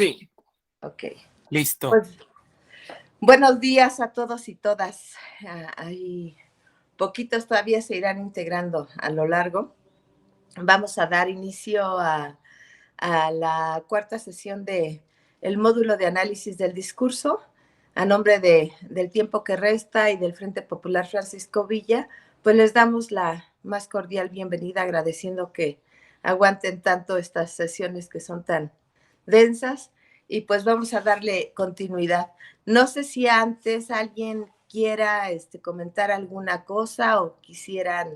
Sí. Ok. Listo. Pues, buenos días a todos y todas. Hay poquitos todavía se irán integrando a lo largo. Vamos a dar inicio a la cuarta sesión del módulo de análisis del discurso. A nombre del Tiempo que Resta y del Frente Popular Francisco Villa, pues les damos la más cordial bienvenida, agradeciendo que aguanten tanto estas sesiones que son tan densas, y pues vamos a darle continuidad. No sé si antes alguien quiera comentar alguna cosa o quisieran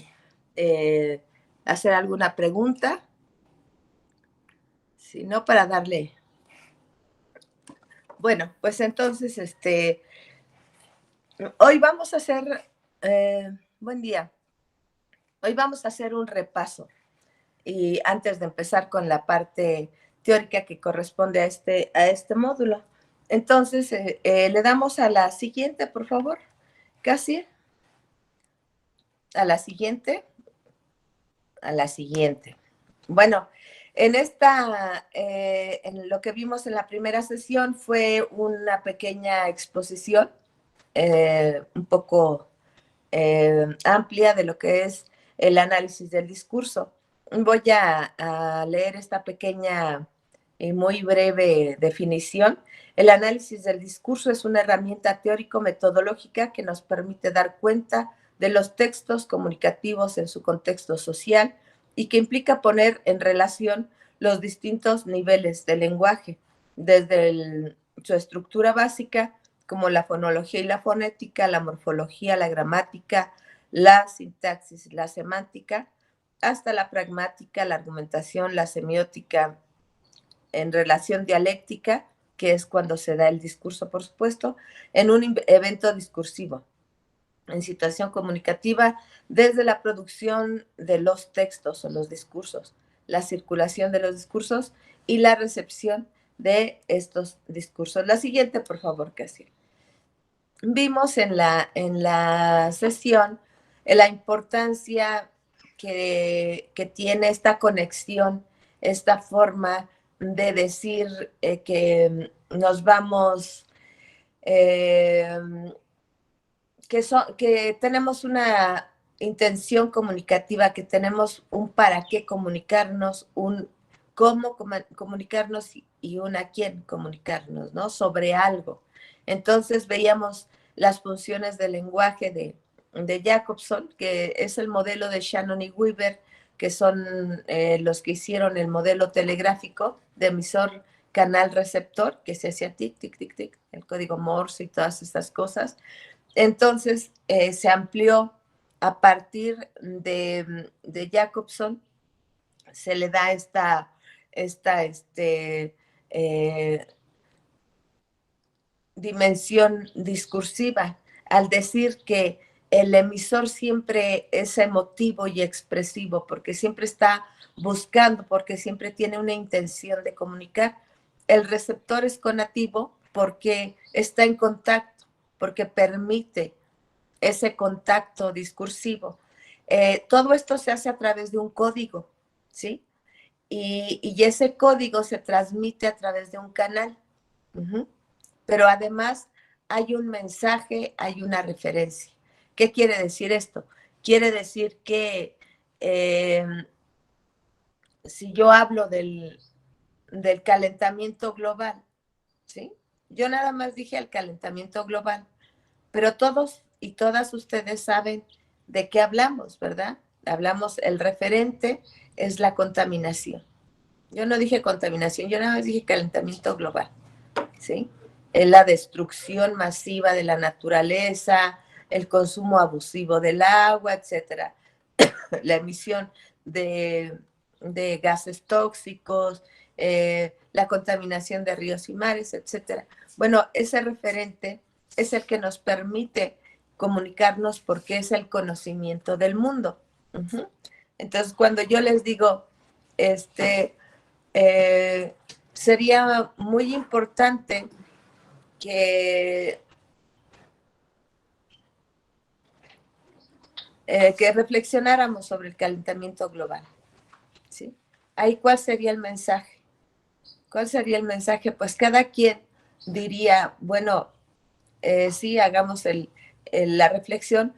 hacer alguna pregunta. Si no, para darle. Bueno, pues entonces, hoy vamos a hacer, buen día, hoy vamos a hacer un repaso. Y antes de empezar con la parte teórica que corresponde a este módulo. Entonces, le damos a la siguiente, por favor, Casi. A la siguiente. Bueno, en lo que vimos en la primera sesión fue una pequeña exposición, un poco amplia de lo que es el análisis del discurso. Voy a leer esta pequeña y muy breve definición. El análisis del discurso es una herramienta teórico-metodológica que nos permite dar cuenta de los textos comunicativos en su contexto social y que implica poner en relación los distintos niveles del lenguaje, desde su estructura básica, como la fonología y la fonética, la morfología, la gramática, la sintaxis, la semántica, hasta la pragmática, la argumentación, la semiótica, en relación dialéctica, que es cuando se da el discurso, por supuesto, en un evento discursivo, en situación comunicativa, desde la producción de los textos o los discursos, la circulación de los discursos y la recepción de estos discursos. La siguiente, por favor, Casi. Vimos en la sesión la importancia que tiene esta conexión, esta forma de decir que nos vamos, que tenemos una intención comunicativa, que tenemos un para qué comunicarnos, un cómo comunicarnos y un a quién comunicarnos, ¿no? Sobre algo. Entonces veíamos las funciones del lenguaje de Jacobson, que es el modelo de Shannon y Weaver, que son los que hicieron el modelo telegráfico de emisor canal receptor, que se hacía tic, tic, tic, tic, el código Morse y todas estas cosas. Entonces se amplió a partir de Jacobson, se le da esta dimensión discursiva, al decir que el emisor siempre es emotivo y expresivo, porque siempre está buscando, porque siempre tiene una intención de comunicar. El receptor es conativo porque está en contacto, porque permite ese contacto discursivo. Todo esto se hace a través de un código, ¿sí? Y ese código se transmite a través de un canal. Pero además hay un mensaje, hay una referencia. ¿Qué quiere decir esto? Quiere decir que si yo hablo del calentamiento global, ¿sí? Yo nada más dije el calentamiento global, pero todos y todas ustedes saben de qué hablamos, ¿verdad? Hablamos, el referente es la contaminación. Yo no dije contaminación, yo nada más dije calentamiento global, ¿sí? Es la destrucción masiva de la naturaleza, el consumo abusivo del agua, etcétera. La emisión de gases tóxicos, la contaminación de ríos y mares, etcétera. Bueno, ese referente es el que nos permite comunicarnos porque es el conocimiento del mundo. Entonces, cuando yo les digo, sería muy importante que reflexionáramos sobre el calentamiento global, ¿sí? Ahí, ¿cuál sería el mensaje? ¿Cuál sería el mensaje? Pues cada quien diría, bueno, sí, hagamos la reflexión,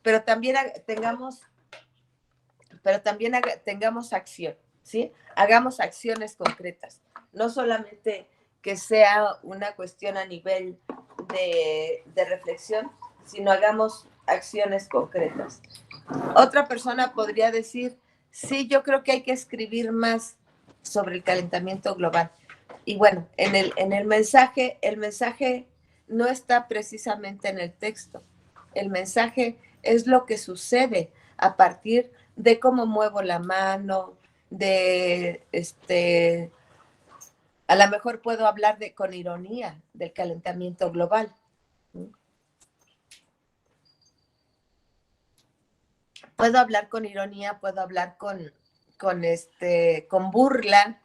pero también tengamos acción, ¿sí? Hagamos acciones concretas, no solamente que sea una cuestión a nivel de reflexión, sino hagamos acciones concretas. Otra persona podría decir, sí, yo creo que hay que escribir más sobre el calentamiento global. Y bueno, en el mensaje no está precisamente en el texto. El mensaje es lo que sucede a partir de cómo muevo la mano, a lo mejor puedo hablar con ironía del calentamiento global. Puedo hablar con ironía, puedo hablar con burla.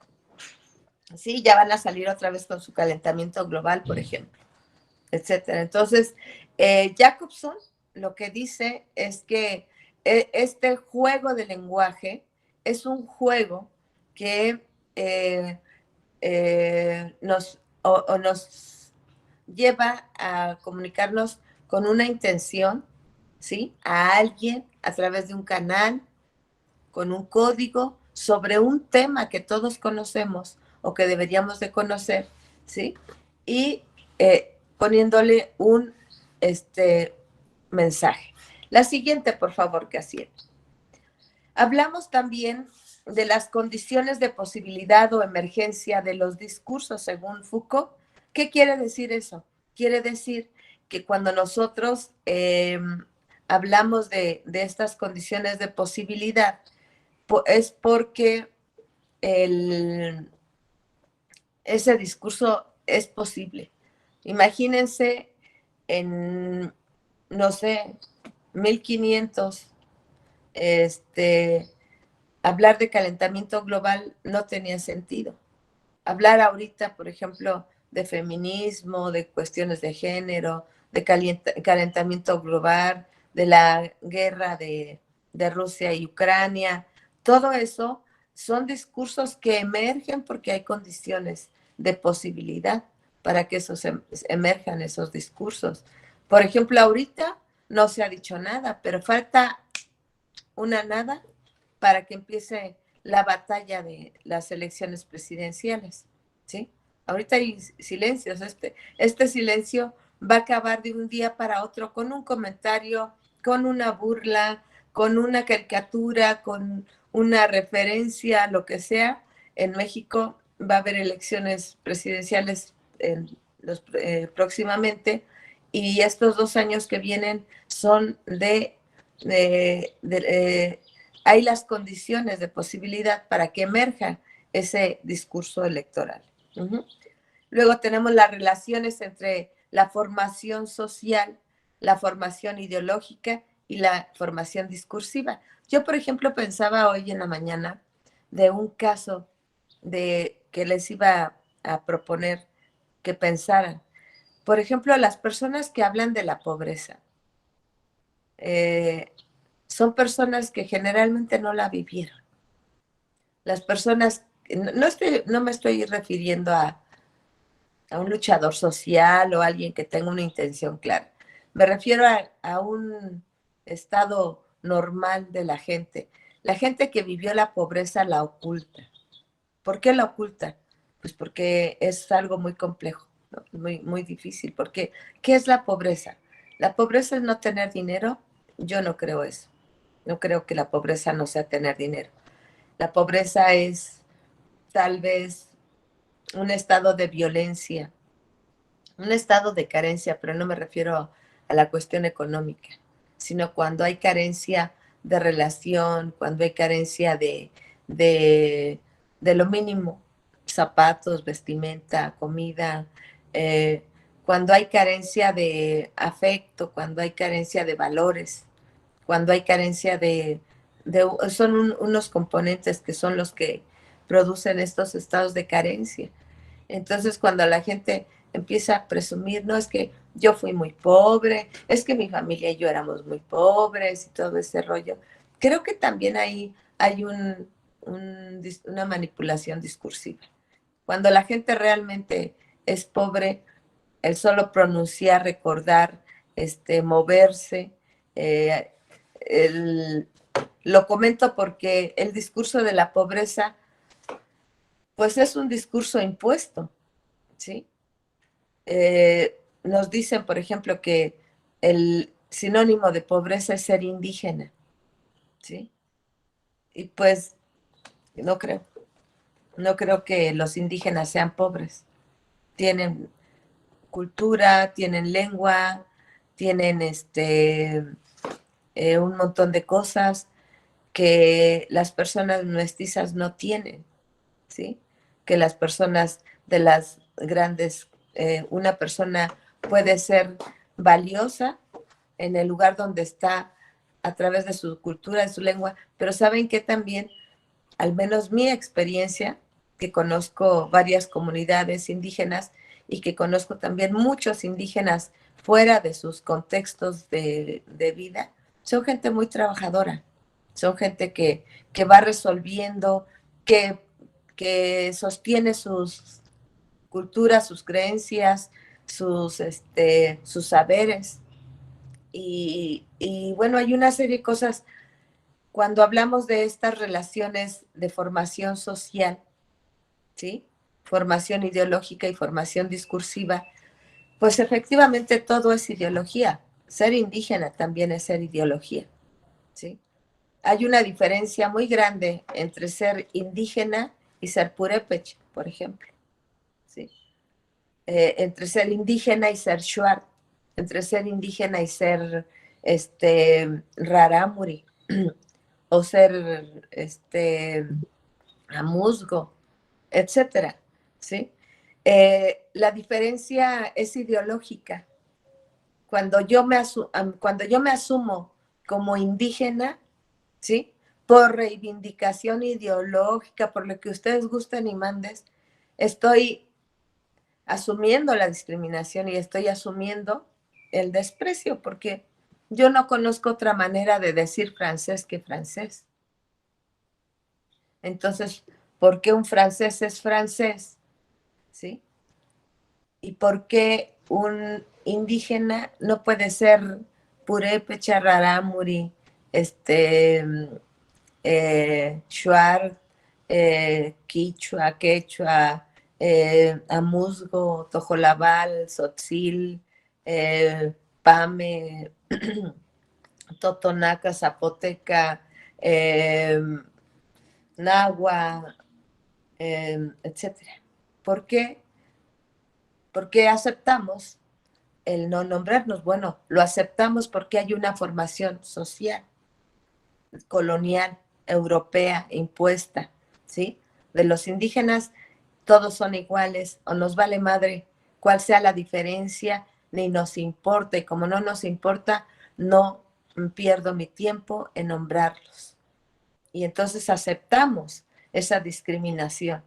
Sí, ya van a salir otra vez con su calentamiento global, por ejemplo, etcétera. Entonces, Jacobson lo que dice es que este juego de lenguaje es un juego que nos lleva a comunicarnos con una intención, ¿sí? A alguien a través de un canal, con un código, sobre un tema que todos conocemos o que deberíamos de conocer, ¿sí? Y poniéndole un mensaje. La siguiente, por favor, Casiel. Hablamos también de las condiciones de posibilidad o emergencia de los discursos, según Foucault. ¿Qué quiere decir eso? Quiere decir que cuando nosotros hablamos de estas condiciones de posibilidad, es porque ese discurso es posible. Imagínense en, no sé, 1500, hablar de calentamiento global no tenía sentido. Hablar ahorita, por ejemplo, de feminismo, de cuestiones de género, de calentamiento global, de la guerra de Rusia y Ucrania, todo eso son discursos que emergen porque hay condiciones de posibilidad para que emerjan esos discursos. Por ejemplo, ahorita no se ha dicho nada, pero falta una nada para que empiece la batalla de las elecciones presidenciales, ¿sí? Ahorita hay silencios, este silencio va a acabar de un día para otro con un comentario, con una burla, con una caricatura, con una referencia, lo que sea. En México va a haber elecciones presidenciales próximamente, y estos 2 años que vienen son hay las condiciones de posibilidad para que emerja ese discurso electoral. Luego tenemos las relaciones entre la formación social, la formación ideológica y la formación discursiva. Yo, por ejemplo, pensaba hoy en la mañana de un caso que les iba a proponer que pensaran. Por ejemplo, las personas que hablan de la pobreza. Son personas que generalmente no la vivieron. Las personas, no me estoy refiriendo a un luchador social o a alguien que tenga una intención clara. Me refiero a un estado normal de la gente. La gente que vivió la pobreza la oculta. ¿Por qué la oculta? Pues porque es algo muy complejo, ¿no? Muy, muy difícil. Porque, ¿qué es la pobreza? ¿La pobreza es no tener dinero? Yo no creo eso. No creo que la pobreza no sea tener dinero. La pobreza es tal vez un estado de violencia, un estado de carencia, pero no me refiero a la cuestión económica, sino cuando hay carencia de relación, cuando hay carencia de lo mínimo, zapatos, vestimenta, comida, cuando hay carencia de afecto, cuando hay carencia de valores, cuando hay carencia son unos componentes que son los que producen estos estados de carencia. Entonces, cuando la gente empieza a presumir, no, es que yo fui muy pobre, es que mi familia y yo éramos muy pobres y todo ese rollo, creo que también ahí hay una manipulación discursiva. Cuando la gente realmente es pobre, el solo pronunciar, recordar, moverse, lo comento porque el discurso de la pobreza, pues es un discurso impuesto, ¿sí? Nos dicen, por ejemplo, que el sinónimo de pobreza es ser indígena, ¿sí? Y pues no creo, no creo que los indígenas sean pobres. Tienen cultura, tienen lengua, tienen un montón de cosas que las personas mestizas no tienen, ¿sí? Que las personas de las grandes, una persona puede ser valiosa en el lugar donde está a través de su cultura, de su lengua, pero saben que también, al menos mi experiencia, que conozco varias comunidades indígenas y que conozco también muchos indígenas fuera de sus contextos de vida, son gente muy trabajadora, son gente que va resolviendo, que sostiene sus culturas, sus creencias, sus saberes. Y bueno, hay una serie de cosas cuando hablamos de estas relaciones de formación social, ¿sí? Formación ideológica y formación discursiva, pues efectivamente todo es ideología. Ser indígena también es ser ideología, ¿sí? Hay una diferencia muy grande entre ser indígena y ser purépecha, por ejemplo, ¿sí? Entre ser indígena y ser shuar, entre ser indígena y ser rarámuri, o ser amuzgo, etcétera, ¿sí? La diferencia es ideológica. Cuando yo me asumo como indígena, ¿sí? Por reivindicación ideológica, por lo que ustedes gusten y mandes, estoy asumiendo la discriminación y estoy asumiendo el desprecio, porque yo no conozco otra manera de decir francés que francés. Entonces, ¿por qué un francés es francés? ¿Sí? ¿Y por qué un indígena no puede ser purépecha, rarámuri, shuar, quichua, quechua, amuzgo, tojolabal, tzotzil, pame, totonaca, zapoteca, nahua, etcétera? ¿Por qué? Porque aceptamos el no nombrarnos. Bueno, lo aceptamos porque hay una formación social, colonial, europea, impuesta, ¿sí? De los indígenas, todos son iguales, o nos vale madre cuál sea la diferencia, ni nos importa, y como no nos importa, no pierdo mi tiempo en nombrarlos. Y entonces aceptamos esa discriminación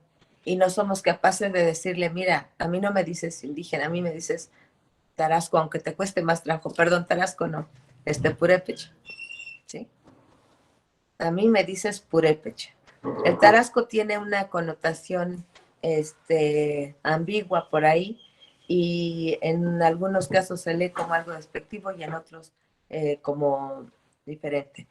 y no somos capaces de decirle, mira, a mí no me dices indígena, a mí me dices Tarasco, aunque te cueste más trabajo, perdón, Tarasco no, purépecha, ¿sí? A mí me dices purépecha. El Tarasco tiene una connotación ambigua por ahí y en algunos casos se lee como algo despectivo y en otros como diferente.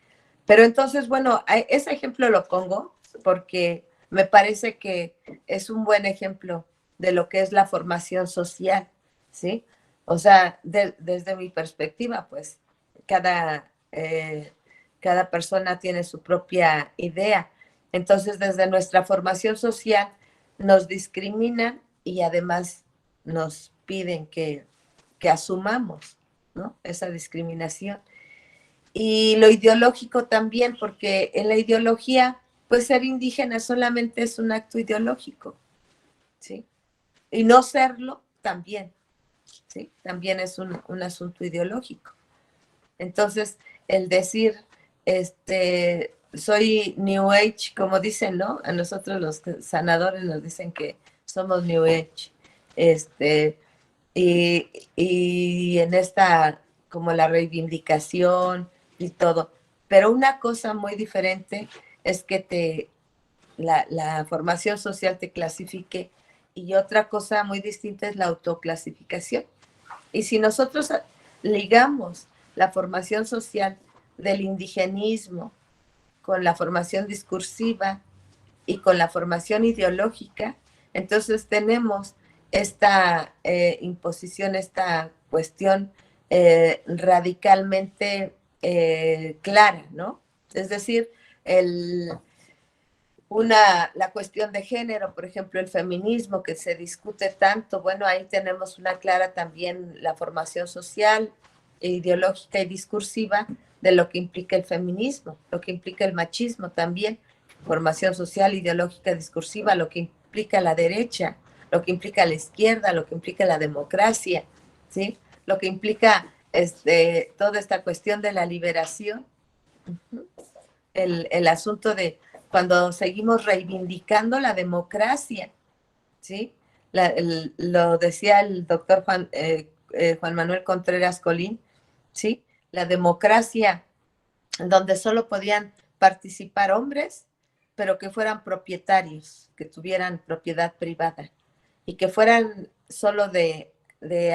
Pero entonces, bueno, ese ejemplo lo pongo porque me parece que es un buen ejemplo de lo que es la formación social, ¿sí? O sea, desde mi perspectiva, pues cada persona tiene su propia idea. Entonces, desde nuestra formación social nos discriminan y además nos piden que asumamos, ¿no? Esa discriminación. Y lo ideológico también, porque en la ideología, pues ser indígena solamente es un acto ideológico, ¿sí? Y no serlo también, ¿sí? También es un asunto ideológico. Entonces, el decir, soy New Age, como dicen, ¿no? A nosotros los sanadores nos dicen que somos New Age, y en esta, como la reivindicación y todo. Pero una cosa muy diferente es que la formación social te clasifique, y otra cosa muy distinta es la autoclasificación. Y si nosotros ligamos la formación social del indigenismo con la formación discursiva y con la formación ideológica, entonces tenemos esta imposición, esta cuestión radicalmente clara, ¿no? Es decir, la cuestión de género, por ejemplo, el feminismo que se discute tanto, bueno, ahí tenemos una clara también la formación social, ideológica y discursiva de lo que implica el feminismo, lo que implica el machismo también, formación social, ideológica, discursiva, lo que implica la derecha, lo que implica la izquierda, lo que implica la democracia, ¿sí? Lo que implica toda esta cuestión de la liberación, el asunto de cuando seguimos reivindicando la democracia, ¿sí? Lo decía el doctor Juan Manuel Contreras Colín, ¿sí? La democracia donde solo podían participar hombres, pero que fueran propietarios, que tuvieran propiedad privada y que fueran solo de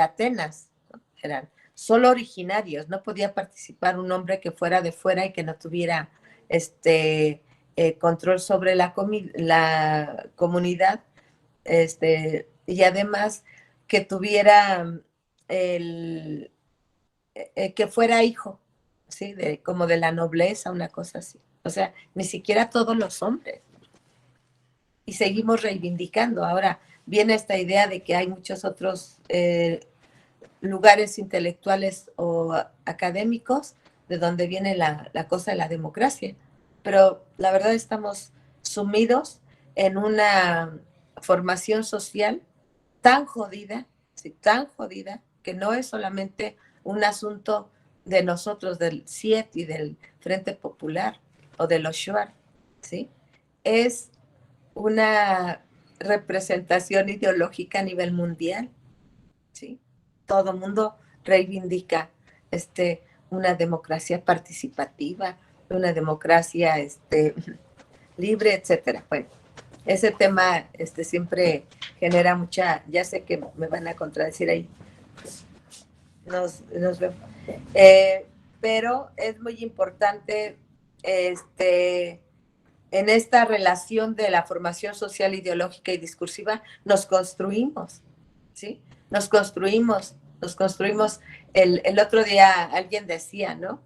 Atenas, ¿no? Eran solo originarios, no podía participar un hombre que fuera de fuera y que no tuviera control sobre la comunidad, y además que tuviera que fuera hijo, ¿sí? Como de la nobleza, una cosa así. O sea, ni siquiera todos los hombres. Y seguimos reivindicando. Ahora viene esta idea de que hay muchos otros lugares intelectuales o académicos de donde viene la cosa de la democracia. Pero la verdad estamos sumidos en una formación social tan jodida, sí, tan jodida, que no es solamente un asunto de nosotros, del CIET y del Frente Popular o de los Shuar, ¿sí? Es una representación ideológica a nivel mundial, ¿sí? Todo el mundo reivindica una democracia participativa, una democracia libre, etcétera. Bueno, ese tema siempre genera mucha, ya sé que me van a contradecir ahí, nos vemos. Pero es muy importante en esta relación de la formación social, ideológica y discursiva, nos construimos, ¿sí? Nos construimos. El otro día alguien decía, ¿no?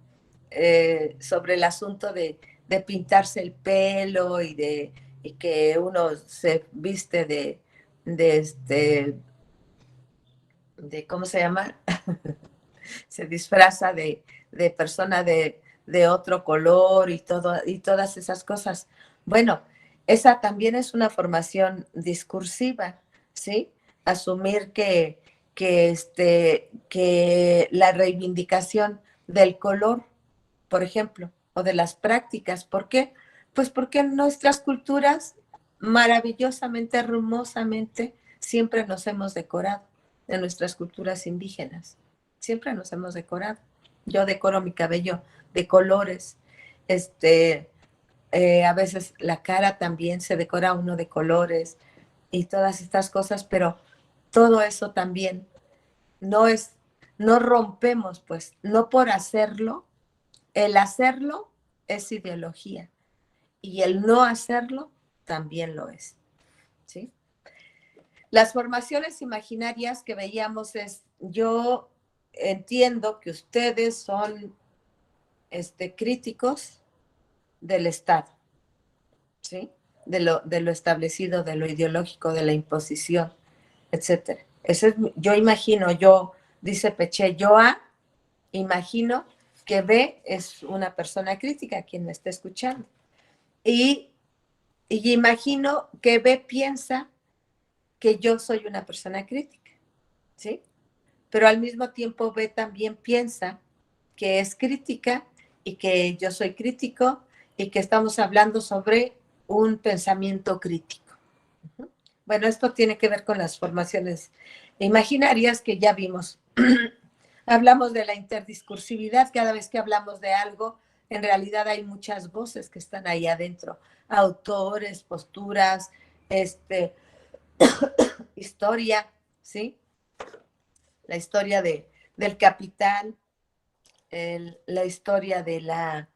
Sobre el asunto de pintarse el pelo y que uno se viste de ¿cómo se llama? Se disfraza de persona de otro color y todas esas cosas. Bueno, esa también es una formación discursiva, ¿sí? Asumir que la reivindicación del color, por ejemplo, o de las prácticas. ¿Por qué? Pues porque nuestras culturas maravillosamente, hermosamente, siempre nos hemos decorado, de nuestras culturas indígenas. Siempre nos hemos decorado. Yo decoro mi cabello de colores. A veces la cara también se decora uno de colores y todas estas cosas, pero todo eso también no rompemos, pues, no por hacerlo. El hacerlo es ideología y el no hacerlo también lo es, ¿sí? Las formaciones imaginarias que veíamos yo entiendo que ustedes son críticos del Estado, ¿sí? De lo establecido, de lo ideológico, de la imposición, etcétera. Yo imagino, dice Peché, imagino que B es una persona crítica, quien me está escuchando. Y imagino que B piensa que yo soy una persona crítica, ¿sí? Pero al mismo tiempo B también piensa que es crítica y que yo soy crítico y que estamos hablando sobre un pensamiento crítico. Bueno, esto tiene que ver con las formaciones imaginarias que ya vimos. Hablamos de la interdiscursividad, cada vez que hablamos de algo, en realidad hay muchas voces que están ahí adentro, autores, posturas, historia, ¿sí? La historia del capital, la historia de la,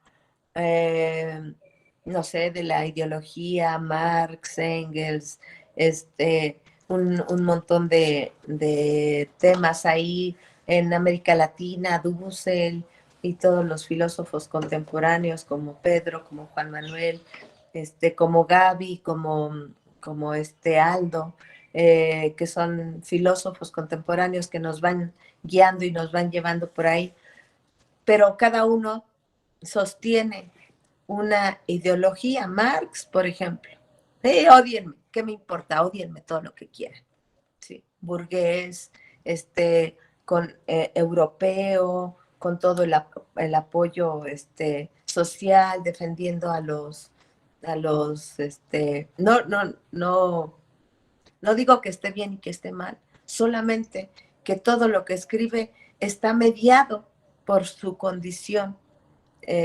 no sé, de la ideología, Marx, Engels, un montón de temas ahí en América Latina, Dussel y todos los filósofos contemporáneos como Pedro, como Juan Manuel, como Gaby, como Aldo, que son filósofos contemporáneos que nos van guiando y nos van llevando por ahí, pero cada uno sostiene una ideología. Marx, por ejemplo, odienme, ¿qué me importa? Odienme todo lo que quieran. Sí, burgués, con europeo, con todo el apoyo social, defendiendo no digo que esté bien y que esté mal, solamente que todo lo que escribe está mediado por su condición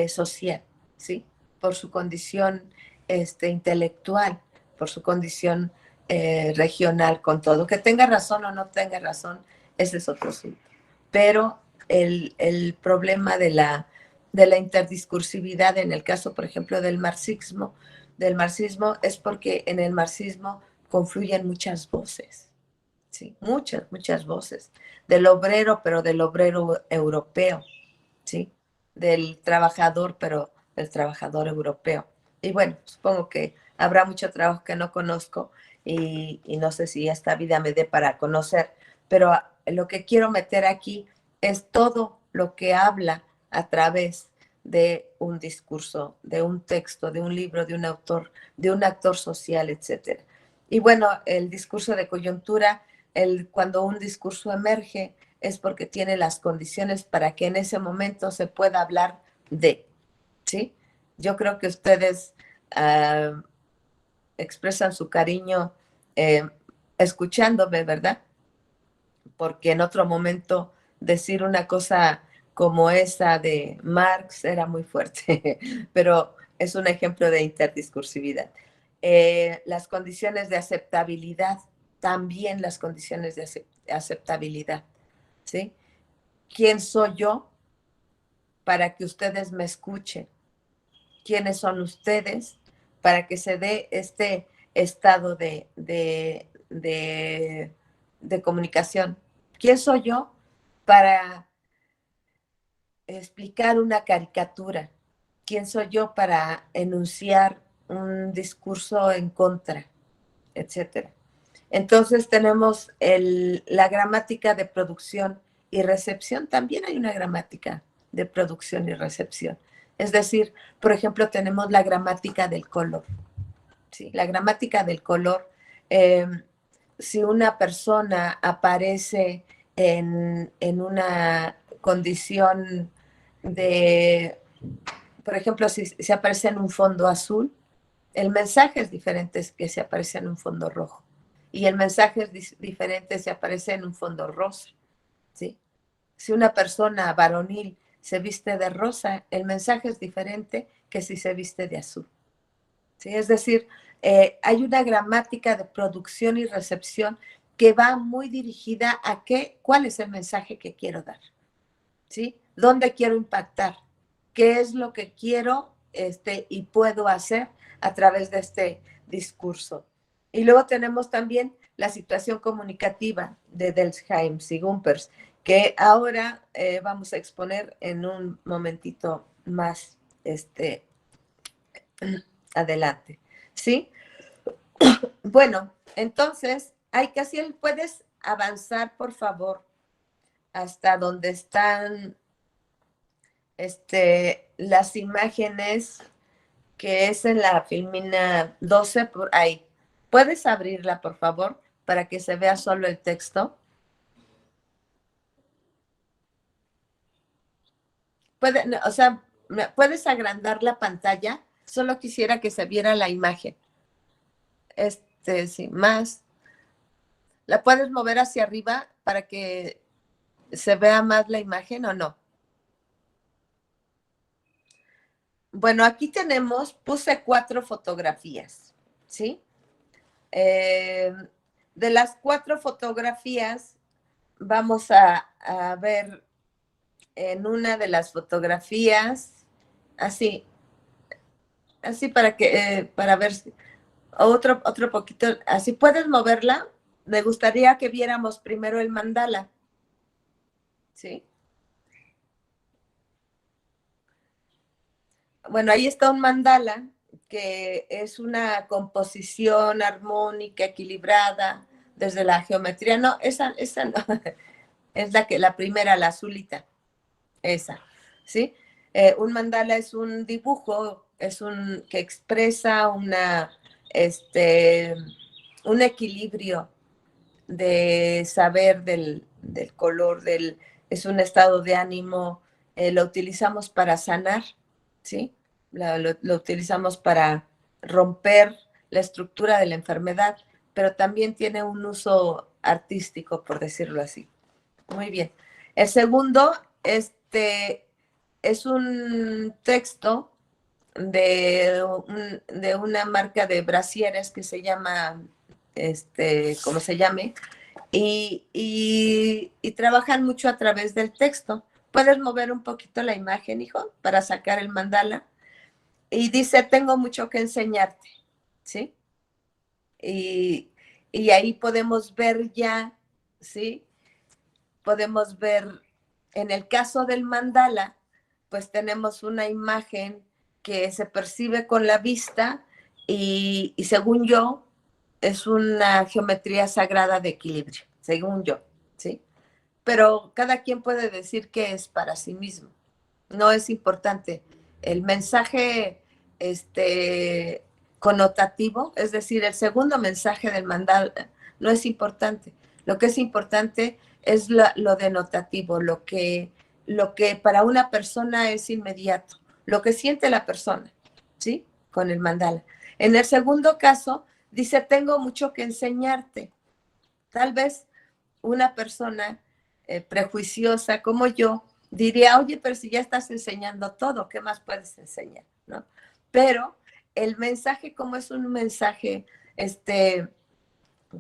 social, ¿sí? Por su condición intelectual, por su condición regional, con todo. Que tenga razón o no tenga razón, ese es otro asunto. Pero el problema de la interdiscursividad, en el caso, por ejemplo, del marxismo, es porque en el marxismo confluyen muchas voces, ¿sí? Muchas voces. Del obrero, pero del obrero europeo, ¿sí? Del trabajador, pero del trabajador europeo. Y bueno, supongo que habrá mucho trabajo que no conozco y no sé si esta vida me dé para conocer, pero lo que quiero meter aquí es todo lo que habla a través de un discurso, de un texto, de un libro, de un autor, de un actor social, etcétera. Y bueno, el discurso de coyuntura, cuando un discurso emerge, es porque tiene las condiciones para que en ese momento se pueda hablar de, ¿sí? Yo creo que ustedes expresan su cariño eh, escuchándome, ¿verdad? Porque en otro momento decir una cosa como esa de Marx era muy fuerte, pero es un ejemplo de interdiscursividad. Las condiciones de aceptabilidad, también las condiciones de aceptabilidad, ¿sí? ¿Quién soy yo para que ustedes me escuchen? ¿Quiénes son ustedes para que se dé este estado de comunicación? ¿Quién soy yo para explicar una caricatura? ¿Quién soy yo para enunciar un discurso en contra, etcétera? Entonces tenemos la gramática de producción y recepción. También hay una gramática de producción y recepción. Es decir, por ejemplo, tenemos la gramática del color. ¿Sí? La gramática del color, eh, si una persona aparece en una condición de, por ejemplo, si aparece en un fondo azul, el mensaje es diferente que si aparece en un fondo rojo. Y el mensaje es diferente si aparece en un fondo rosa, ¿sí? Si una persona varonil se viste de rosa, el mensaje es diferente que si se viste de azul, ¿sí? Es decir, hay una gramática de producción y recepción que va muy dirigida a cuál es el mensaje que quiero dar, ¿sí? ¿Dónde quiero impactar? ¿Qué es lo que quiero y puedo hacer a través de este discurso? Y luego tenemos también la situación comunicativa de Delfsheim y Gumpers, que ahora vamos a exponer en un momentito más adelante, ¿sí? Bueno, entonces, Casiel, ¿puedes avanzar, por favor, hasta donde están las imágenes, que es en la filmina 12 por ahí? ¿Puedes abrirla, por favor, para que se vea solo el texto? O sea, ¿puedes agrandar la pantalla? Solo quisiera que se viera la imagen. Sí, más. ¿La puedes mover hacia arriba para que se vea más la imagen o no? Bueno, aquí puse 4 fotografías, ¿sí? De las 4 fotografías, vamos a ver en una de las fotografías, así, así para ver otro poquito, así puedes moverla. Me gustaría que viéramos primero el mandala, ¿sí? Bueno, ahí está un mandala que es una composición armónica, equilibrada, desde la geometría. No, esa no, es la primera, la azulita, esa, ¿sí? Un mandala es un dibujo, que expresa este, un equilibrio de saber del color, es un estado de ánimo, lo utilizamos para sanar, ¿sí? Lo utilizamos para romper la estructura de la enfermedad, pero también tiene un uso artístico, por decirlo así. Muy bien. El segundo, es un texto de una marca de brasieres que se llama, como se llame, y trabajan mucho a través del texto. Puedes mover un poquito la imagen, hijo, para sacar el mandala. Y dice, tengo mucho que enseñarte, ¿sí? Y, y ahí podemos ver ya, ¿sí? Podemos ver, en el caso del mandala, pues tenemos una imagen que se percibe con la vista y según yo, es una geometría sagrada de equilibrio, según yo, ¿sí? Pero cada quien puede decir que es para sí mismo. No es importante. El mensaje este, connotativo, es decir, el segundo mensaje del mandala, no es importante. Lo que es importante es lo denotativo, lo que para una persona es inmediato, lo que siente la persona, ¿sí? Con el mandala. En el segundo caso, dice, tengo mucho que enseñarte. Tal vez una persona prejuiciosa como yo diría, oye, pero si ya estás enseñando todo, ¿qué más puedes enseñar? ¿No? Pero el mensaje, como es un mensaje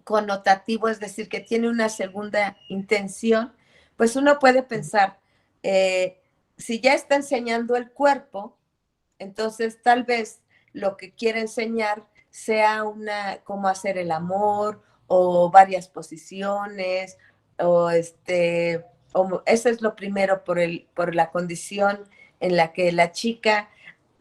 connotativo, es decir, que tiene una segunda intención, pues uno puede pensar, si ya está enseñando el cuerpo, entonces tal vez lo que quiere enseñar sea cómo hacer el amor o varias posiciones o eso es lo primero por la condición en la que la chica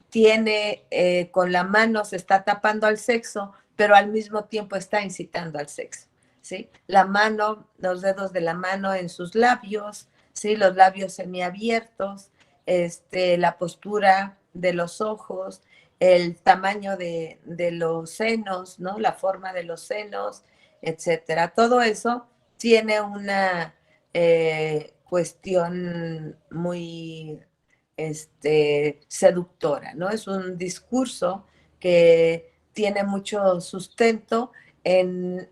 tiene con la mano, se está tapando al sexo, pero al mismo tiempo está incitando al sexo, ¿sí? La mano, los dedos de la mano en sus labios, ¿sí? Los labios semiabiertos, la postura de los ojos, el tamaño de los senos, ¿no? La forma de los senos, etcétera. Todo eso tiene una cuestión muy seductora, ¿no? Es un discurso que tiene mucho sustento en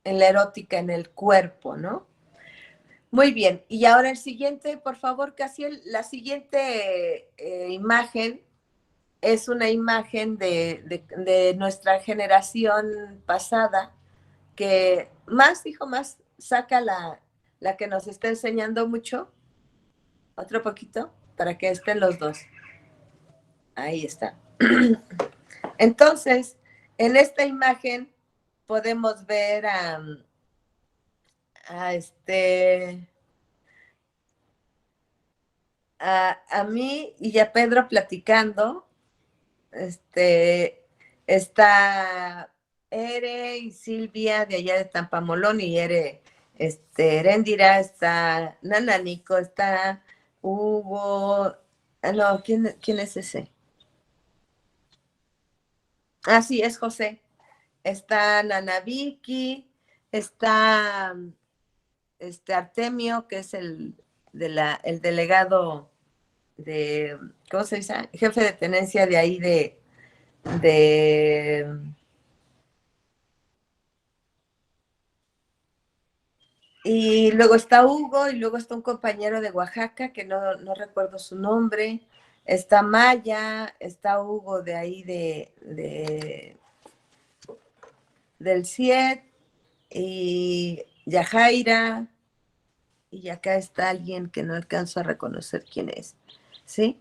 la erótica, en el cuerpo, ¿no? Muy bien, y ahora el siguiente, por favor, Casiel, la siguiente imagen es una imagen de nuestra generación pasada, que más, hijo, más saca la que nos está enseñando mucho, otro poquito, para que estén los dos. Ahí está. Entonces, en esta imagen podemos ver a a mí y a Pedro platicando. Está Ere y Silvia de allá de Tampamolón y Eréndira, está Nananico, está Hugo. No, ¿quién es ese? Ah, sí, es José. Está Nana Vicky, está Artemio, que es el delegado de, ¿cómo se dice? Jefe de tenencia de ahí de y luego está Hugo y luego está un compañero de Oaxaca que no recuerdo su nombre. está Maya, está Hugo de ahí del CIET, y Yajaira, y acá está alguien que no alcanzo a reconocer quién es, ¿sí?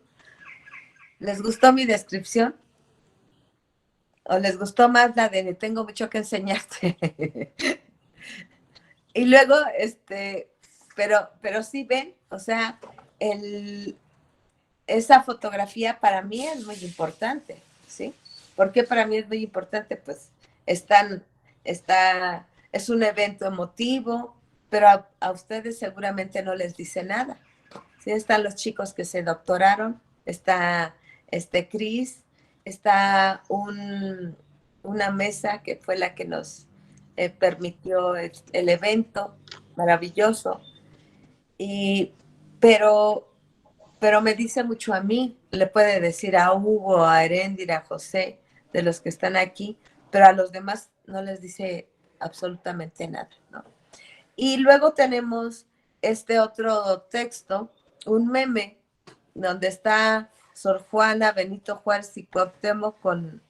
¿Les gustó mi descripción? ¿O les gustó más la de tengo mucho que enseñarte? Y luego, pero sí ven, o sea, esa fotografía para mí es muy importante, ¿sí? ¿Por qué para mí es muy importante? Pues es un evento emotivo, pero a ustedes seguramente no les dice nada. Sí, están los chicos que se doctoraron, está Cris, está una mesa que fue la que nos permitió el evento maravilloso, y, pero, pero me dice mucho a mí, le puede decir a Hugo, a Heréndira, a José, de los que están aquí, pero a los demás no les dice absolutamente nada, ¿no? Y luego tenemos este otro texto, un meme, donde está Sor Juana, Benito Juárez y Cuauhtémoc con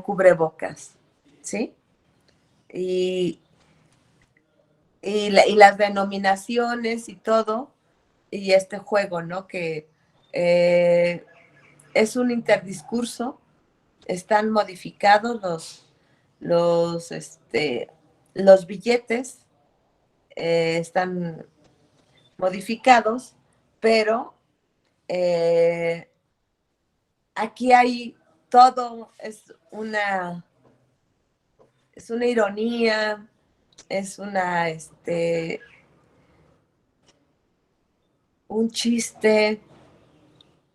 cubrebocas, ¿sí? Y, y las denominaciones y todo, y este juego, ¿no? Que es un interdiscurso, están modificados los, los billetes, están modificados, pero aquí hay todo, es una ironía, es un chiste,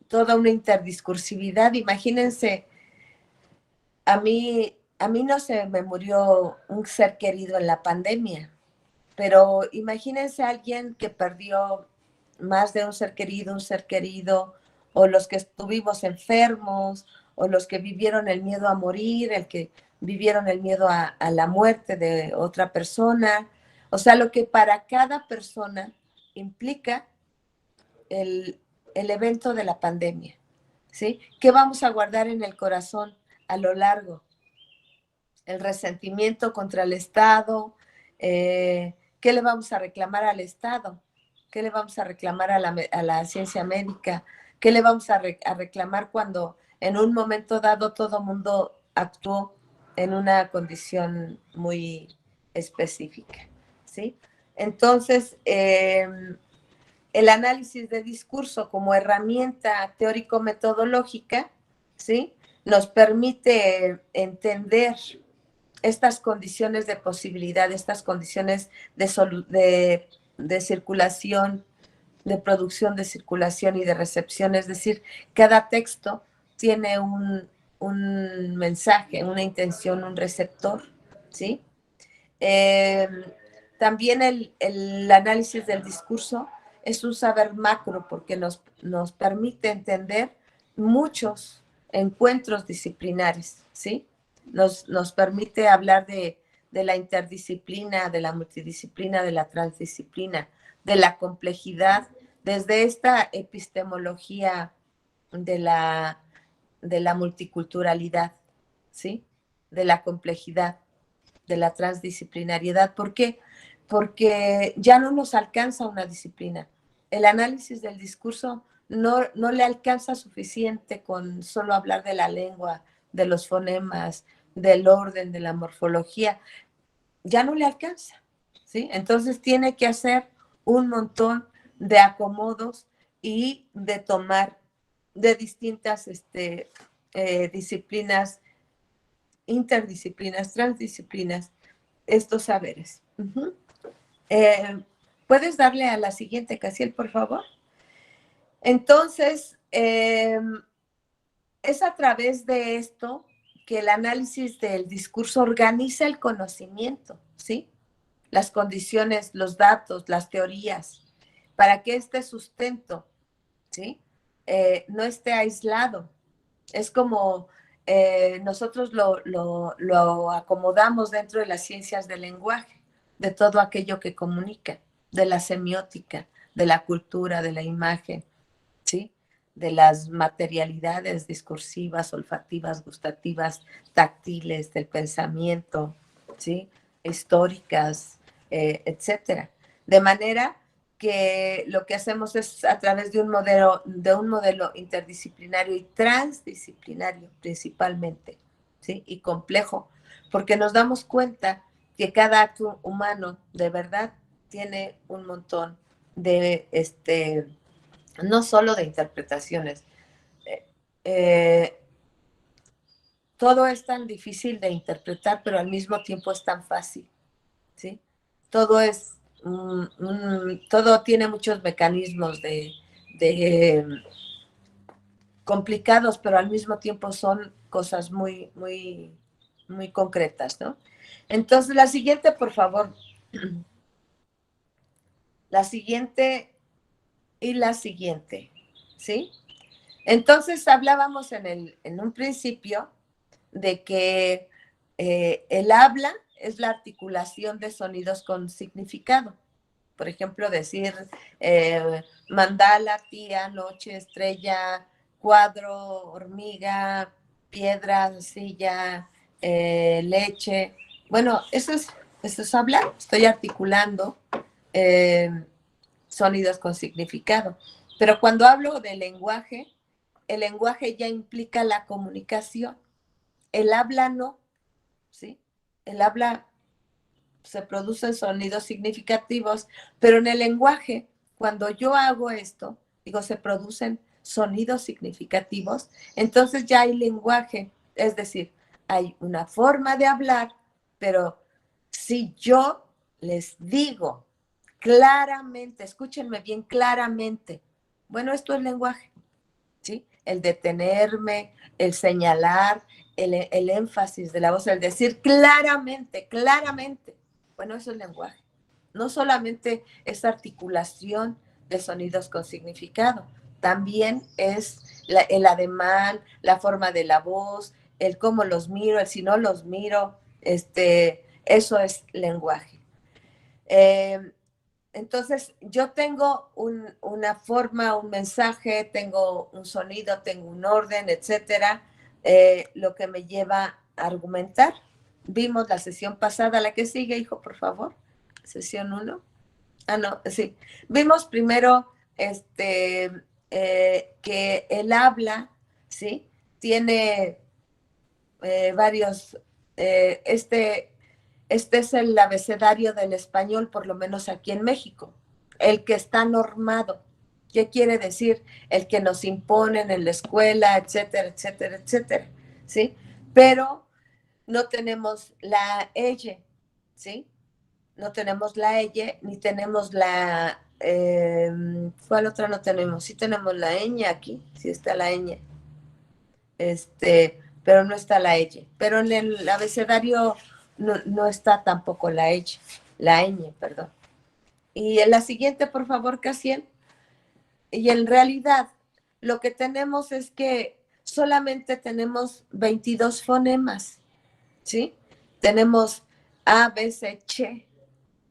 toda una interdiscursividad. Imagínense, a mí no se me murió un ser querido en la pandemia, pero imagínense a alguien que perdió más de un ser querido, o los que estuvimos enfermos, o los que vivieron el miedo a morir, el que vivieron el miedo a la muerte de otra persona. O sea, lo que para cada persona implica el evento de la pandemia, ¿sí? ¿Qué vamos a guardar en el corazón a lo largo? El resentimiento contra el Estado, ¿qué le vamos a reclamar al Estado? ¿Qué le vamos a reclamar a la ciencia médica? ¿Qué le vamos a reclamar cuando en un momento dado todo mundo actuó en una condición muy específica? ¿Sí? Entonces, el análisis de discurso como herramienta teórico-metodológica, ¿sí? Nos permite entender estas condiciones de posibilidad, estas condiciones de circulación, de producción, de circulación y de recepción. Es decir, cada texto tiene un mensaje, una intención, un receptor, ¿sí? Eh, También el análisis del discurso es un saber macro porque nos permite entender muchos encuentros disciplinares, ¿sí? Nos permite hablar de la interdisciplina, de la multidisciplina, de la transdisciplina, de la complejidad, desde esta epistemología de de la multiculturalidad, ¿sí? De la complejidad, de la transdisciplinariedad. ¿Por qué? Porque ya no nos alcanza una disciplina. El análisis del discurso no le alcanza suficiente con solo hablar de la lengua, de los fonemas, del orden, de la morfología. Ya no le alcanza, ¿sí? Entonces tiene que hacer un montón de acomodos y de tomar de distintas disciplinas, interdisciplinas, transdisciplinas, estos saberes. ¿Puedes darle a la siguiente, Casiel, por favor? Entonces, es a través de esto que el análisis del discurso organiza el conocimiento, ¿sí? Las condiciones, los datos, las teorías, para que este sustento, ¿sí? No esté aislado. Es como nosotros lo acomodamos dentro de las ciencias del lenguaje, de todo aquello que comunica, de la semiótica, de la cultura, de la imagen, de las materialidades discursivas, olfativas, gustativas, táctiles, del pensamiento, ¿sí? Históricas, etcétera. De manera que lo que hacemos es a través de un modelo interdisciplinario y transdisciplinario principalmente, ¿sí? Y complejo, porque nos damos cuenta que cada acto humano de verdad tiene un montón de, no solo de interpretaciones, eh, todo es tan difícil de interpretar, pero al mismo tiempo es tan fácil, ¿sí? Todo es, todo tiene muchos mecanismos de complicados, pero al mismo tiempo son cosas muy, muy, muy concretas, ¿no? Entonces, la siguiente, por favor. La siguiente y la siguiente, ¿sí? Entonces, hablábamos en un principio de que el habla es la articulación de sonidos con significado. Por ejemplo, decir mandala, tía, noche, estrella, cuadro, hormiga, piedra, silla, leche. Bueno, eso es hablar. Estoy articulando eh, sonidos con significado. Pero cuando hablo de lenguaje, el lenguaje ya implica la comunicación. El habla no, ¿sí? El habla se producen sonidos significativos, pero en el lenguaje, cuando yo hago esto, digo, se producen sonidos significativos, entonces ya hay lenguaje, es decir, hay una forma de hablar, pero si yo les digo claramente, escúchenme bien claramente, bueno, esto es lenguaje, ¿sí? El detenerme, el señalar, el énfasis de la voz, el decir claramente, claramente. Bueno, eso es lenguaje. No solamente es articulación de sonidos con significado, también es el ademán, la forma de la voz, el cómo los miro, el si no los miro, eso es lenguaje. Entonces, yo tengo una forma, un mensaje, tengo un sonido, tengo un orden, etcétera, lo que me lleva a argumentar. Vimos la sesión pasada, la que sigue, hijo, por favor. Sesión 1. Ah, no, sí. Vimos primero que el habla, ¿sí? Tiene varios, este es el abecedario del español, por lo menos aquí en México, el que está normado. ¿Qué quiere decir? El que nos imponen en la escuela, etcétera, etcétera, etcétera, ¿sí? Pero no tenemos la elle, ¿sí? No tenemos la elle, ni tenemos la... ¿cuál otra no tenemos? Sí tenemos la ñ aquí, sí está la ñ. Pero no está la elle. Pero en el abecedario no está tampoco la ñ, perdón. Y en la siguiente, por favor, Casien. Y en realidad, lo que tenemos es que solamente tenemos 22 fonemas, ¿sí? Tenemos A, B, C, Ch,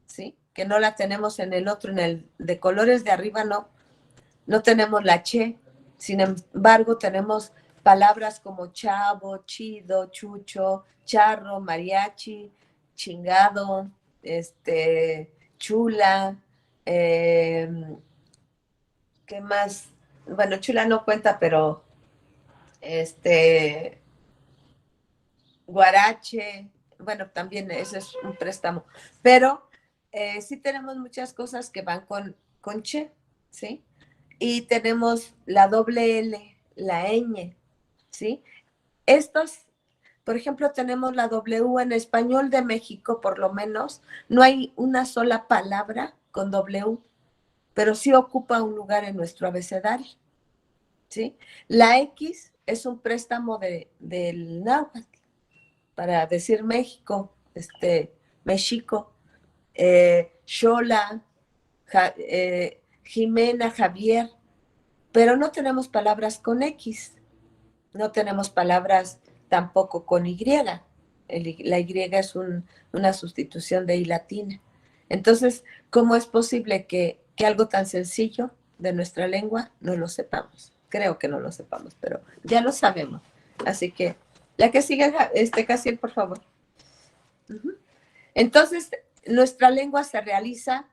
¿sí? Que no la tenemos en el otro, en el de colores de arriba no tenemos la Che. Sin embargo, tenemos palabras como chavo, chido, chucho, charro, mariachi, chingado, chula, ¿qué más? Bueno, chula no cuenta, pero guarache, bueno, también eso es un préstamo, pero sí tenemos muchas cosas que van con che, ¿sí? Y tenemos la doble L, la ñ, ¿sí? Estos, por ejemplo, tenemos la W en español de México, por lo menos, no hay una sola palabra con W, pero sí ocupa un lugar en nuestro abecedario, ¿sí? La X es un préstamo del náhuatl para decir México, México, Xola, Jimena, Javier, pero no tenemos palabras con X, no tenemos palabras tampoco con Y. La Y es una sustitución de I latina. Entonces, ¿cómo es posible que algo tan sencillo de nuestra lengua no lo sepamos? creo que no lo sepamos, pero ya lo sabemos. Así que la que sigue, Casiel, por favor. Entonces, nuestra lengua se realiza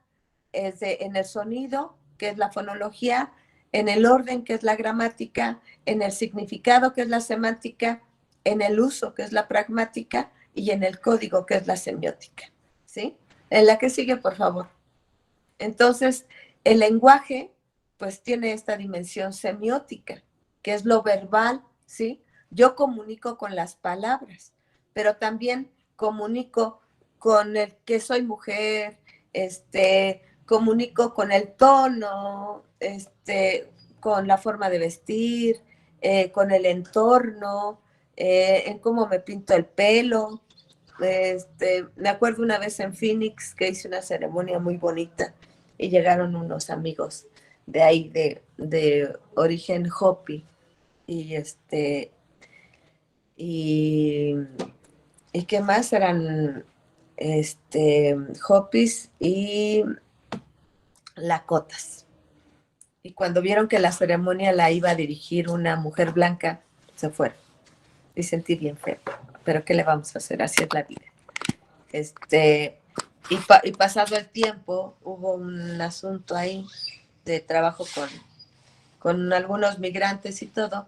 en el sonido, que es la fonología, en el orden, que es la gramática, en el significado, que es la semántica, en el uso, que es la pragmática, y en el código, que es la semiótica. ¿Sí? En la que sigue, por favor. Entonces, el lenguaje, pues, tiene esta dimensión semiótica, que es lo verbal, ¿sí? Yo comunico con las palabras, pero también comunico con el que soy mujer, comunico con el tono, con la forma de vestir, con el entorno, en cómo me pinto el pelo. Me acuerdo una vez en Phoenix que hice una ceremonia muy bonita y llegaron unos amigos de ahí, de origen Hopi, y y qué más eran Hopis y Lakotas. Y cuando vieron que la ceremonia la iba a dirigir una mujer blanca, se fueron. Y sentí bien feo. Pero ¿qué le vamos a hacer? Así es la vida. Y pasado el tiempo, hubo un asunto ahí de trabajo con algunos migrantes y todo,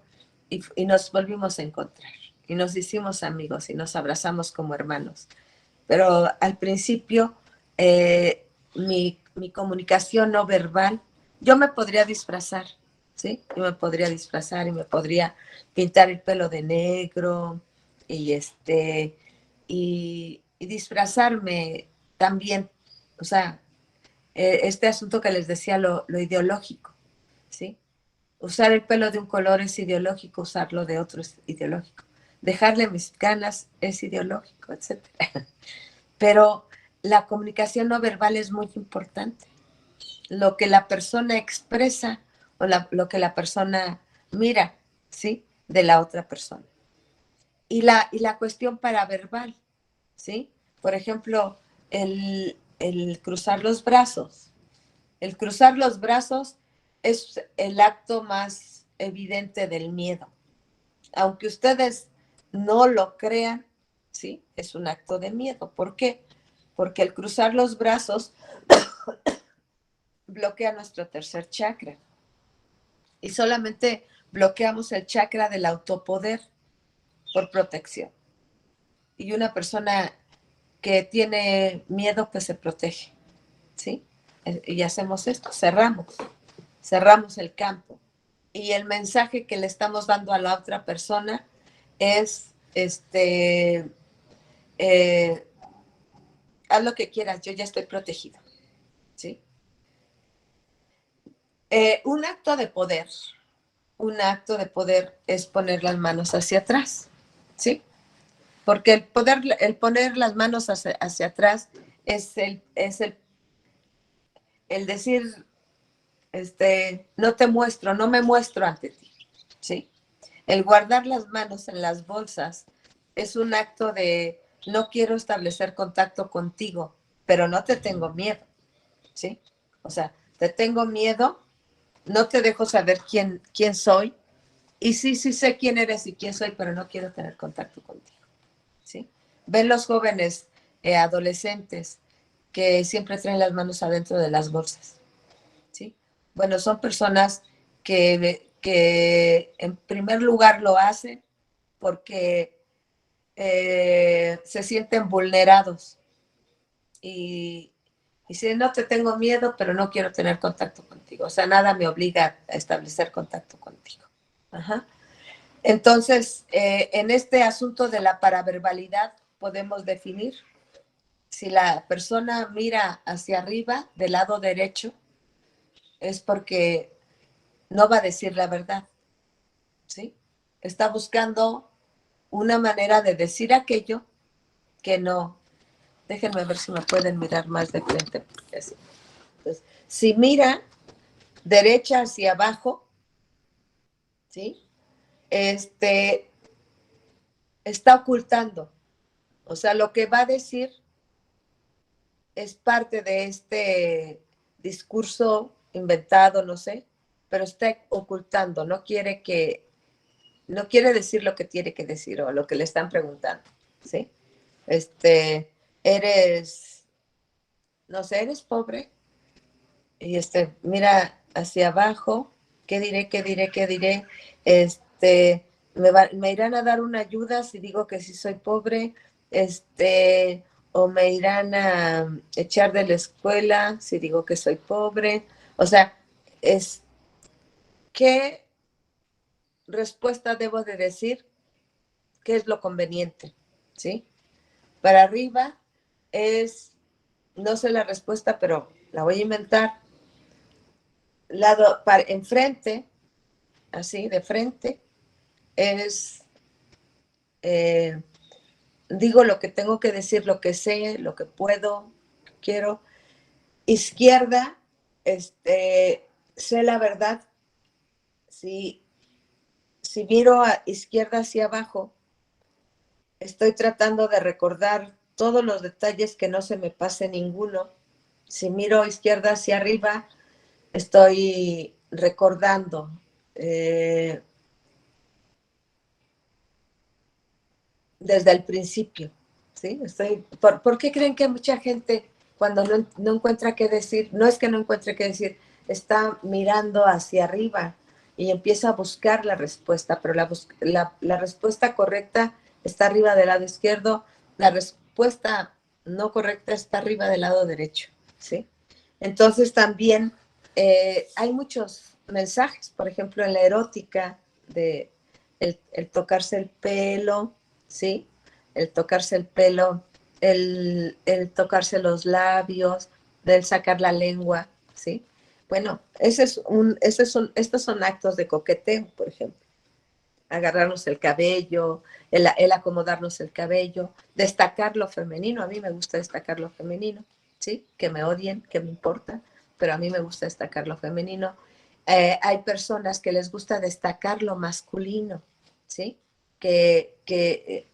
y nos volvimos a encontrar. Y nos hicimos amigos y nos abrazamos como hermanos. Pero al principio, mi comunicación no verbal, yo me podría disfrazar, ¿sí? Yo me podría disfrazar y me podría pintar el pelo de negro y y disfrazarme también, o sea, este asunto que les decía, lo ideológico, ¿sí? Usar el pelo de un color es ideológico, usarlo de otro es ideológico. Dejarle mis canas es ideológico, etcétera. Pero la comunicación no verbal es muy importante. Lo que la persona expresa o lo que la persona mira, ¿sí? De la otra persona. Y la cuestión paraverbal, ¿sí? Por ejemplo, el cruzar los brazos. El cruzar los brazos es el acto más evidente del miedo. Aunque ustedes no lo crean, ¿sí? Es un acto de miedo. ¿Por qué? Porque el cruzar los brazos bloquea nuestro tercer chakra. Y solamente bloqueamos el chakra del autopoder por protección. Y una persona que tiene miedo, pues se protege, ¿sí? Y hacemos esto, cerramos el campo. Y el mensaje que le estamos dando a la otra persona es, haz lo que quieras, yo ya estoy protegido, ¿sí? Un acto de poder es poner las manos hacia atrás, ¿sí? Porque el poner las manos hacia atrás es el decir, no te muestro, no me muestro ante ti, ¿sí? El guardar las manos en las bolsas es un acto de no quiero establecer contacto contigo, pero no te tengo miedo, ¿sí? O sea, te tengo miedo, no te dejo saber quién soy, y sí sé quién eres y quién soy, pero no quiero tener contacto contigo, ¿sí? Ven los jóvenes adolescentes que siempre traen las manos adentro de las bolsas, ¿sí? Bueno, son personas que en primer lugar lo hacen porque se sienten vulnerados y si no te tengo miedo, pero no quiero tener contacto contigo. O sea, nada me obliga a establecer contacto contigo. Ajá. Entonces, en este asunto de la paraverbalidad podemos definir si la persona mira hacia arriba del lado derecho es porque no va a decir la verdad, ¿sí? Está buscando una manera de decir aquello que no. Déjenme ver si me pueden mirar más de frente. Entonces, si mira derecha hacia abajo, ¿sí? Está ocultando. O sea, lo que va a decir es parte de este discurso inventado, no sé, pero está ocultando, no quiere decir lo que tiene que decir o lo que le están preguntando, ¿sí? Eres, no sé, eres pobre y mira hacia abajo, ¿qué diré, qué diré, qué diré? Me irán a dar una ayuda si digo que sí soy pobre, o me irán a echar de la escuela si digo que soy pobre. O sea, ¿qué respuesta debo de decir? ¿Qué es lo conveniente? ¿Sí? Para arriba no sé la respuesta, pero la voy a inventar. Enfrente, así, de frente, eh, digo lo que tengo que decir, lo que sé, lo que puedo, quiero. Izquierda, sé la verdad. Si miro a izquierda hacia abajo, estoy tratando de recordar todos los detalles, que no se me pase ninguno. Si miro a izquierda hacia arriba, estoy recordando. Desde el principio, ¿sí? ¿Por qué creen que mucha gente cuando no encuentra qué decir, no es que no encuentre qué decir, está mirando hacia arriba y empieza a buscar la respuesta, pero la respuesta correcta está arriba del lado izquierdo, la respuesta no correcta está arriba del lado derecho, ¿sí? Entonces también hay muchos mensajes, por ejemplo, en la erótica, de el tocarse el pelo, ¿sí? El tocarse el pelo, el tocarse los labios, el sacar la lengua, ¿sí? Bueno, estos son actos de coqueteo, por ejemplo. Agarrarnos el cabello, el acomodarnos el cabello, destacar lo femenino. A mí me gusta destacar lo femenino, ¿sí? Que me odien, que me importa, pero a mí me gusta destacar lo femenino. Hay personas que les gusta destacar lo masculino, ¿sí? Que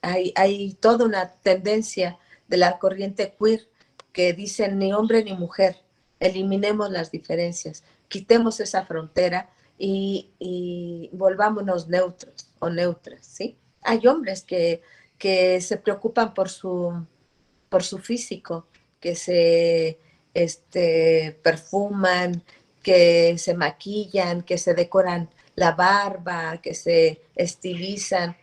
hay toda una tendencia de la corriente queer que dicen ni hombre ni mujer, eliminemos las diferencias, quitemos esa frontera y volvámonos neutros o neutras, ¿sí? Hay hombres que se preocupan por su físico, que se perfuman, que se maquillan, que se decoran la barba, que se estilizan.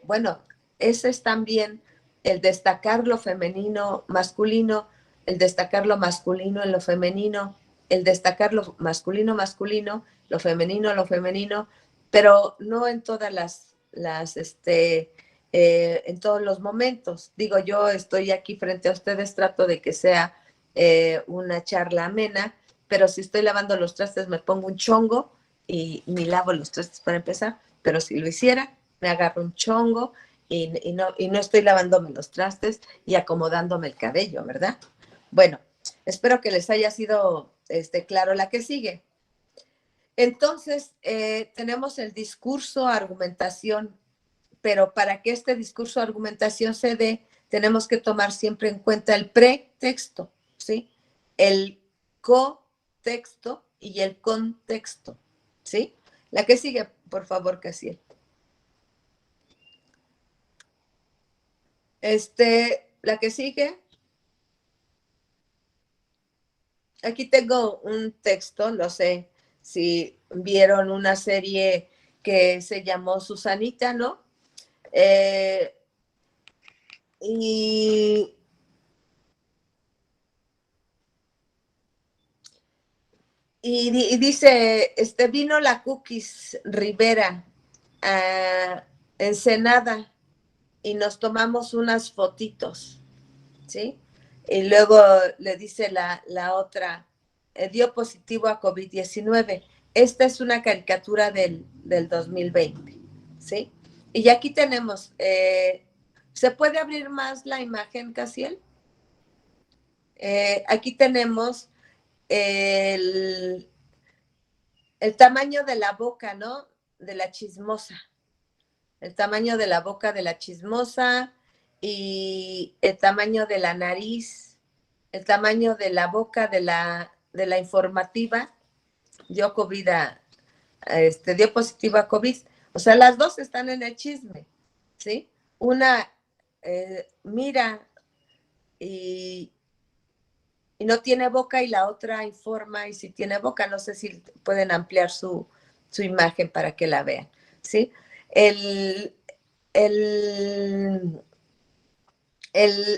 Bueno, ese es también el destacar lo femenino, masculino, el destacar lo masculino en lo femenino, el destacar lo masculino, masculino, lo femenino, pero no en todas en todos los momentos. Digo, yo estoy aquí frente a ustedes, trato de que sea una charla amena, pero si estoy lavando los trastes me pongo un chongo y ni lavo los trastes para empezar, pero si lo hiciera, me agarro un chongo y no estoy lavándome los trastes y acomodándome el cabello, ¿verdad? Bueno, espero que les haya sido claro la que sigue. Entonces, tenemos el discurso, argumentación, pero para que este discurso, argumentación se dé, tenemos que tomar siempre en cuenta el pretexto, ¿sí? El cotexto y el contexto, ¿sí? La que sigue, por favor, Casiel. La que sigue. Aquí tengo un texto, no sé si vieron una serie que se llamó Susanita, ¿no? Y y dice, vino la Cookies Rivera a Ensenada y nos tomamos unas fotitos, ¿sí? Y luego le dice la otra, dio positivo a COVID-19. Esta es una caricatura del 2020, ¿sí? Y aquí tenemos, ¿se puede abrir más la imagen, Casiel? Aquí tenemos el, el tamaño de la boca, ¿no? De la chismosa. El tamaño de la boca de la chismosa y el tamaño de la nariz, el tamaño de la boca de la informativa. Dio COVID dio positivo a COVID. O sea, las dos están en el chisme, ¿sí? Una mira y no tiene boca y la otra informa y si tiene boca, no sé si pueden ampliar su imagen para que la vean, ¿sí?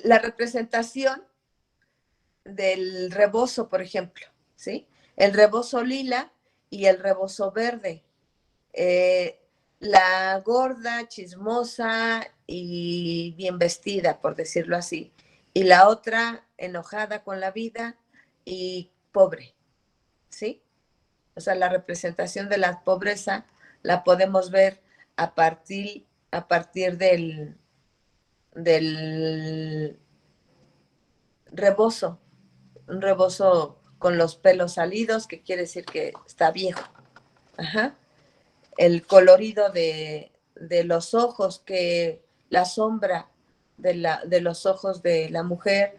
La representación del rebozo, por ejemplo, ¿sí? El rebozo lila y el rebozo verde. La gorda, chismosa y bien vestida, por decirlo así. Y la otra enojada con la vida y pobre, ¿sí? O sea, la representación de la pobreza la podemos ver a partir del rebozo, un rebozo con los pelos salidos, que quiere decir que está viejo. Ajá. El colorido de los ojos, que la sombra de los ojos de la mujer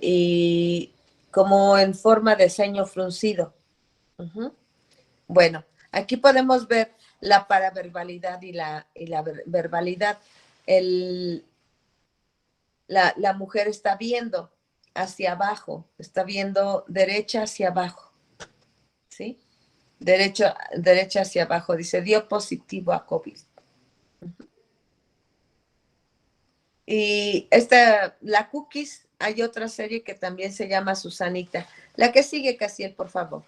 y como en forma de ceño fruncido. Uh-huh. Bueno, aquí podemos ver la paraverbalidad y la verbalidad. La mujer está viendo hacia abajo, está viendo derecha hacia abajo, ¿sí? Derecha hacia abajo, dice, dio positivo a COVID. Y la Cookies, hay otra serie que también se llama Susanita. La que sigue, Casiel, por favor.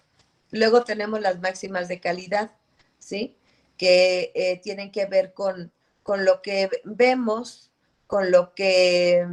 Luego tenemos las máximas de calidad, ¿sí? Que tienen que ver con lo que vemos, con lo que,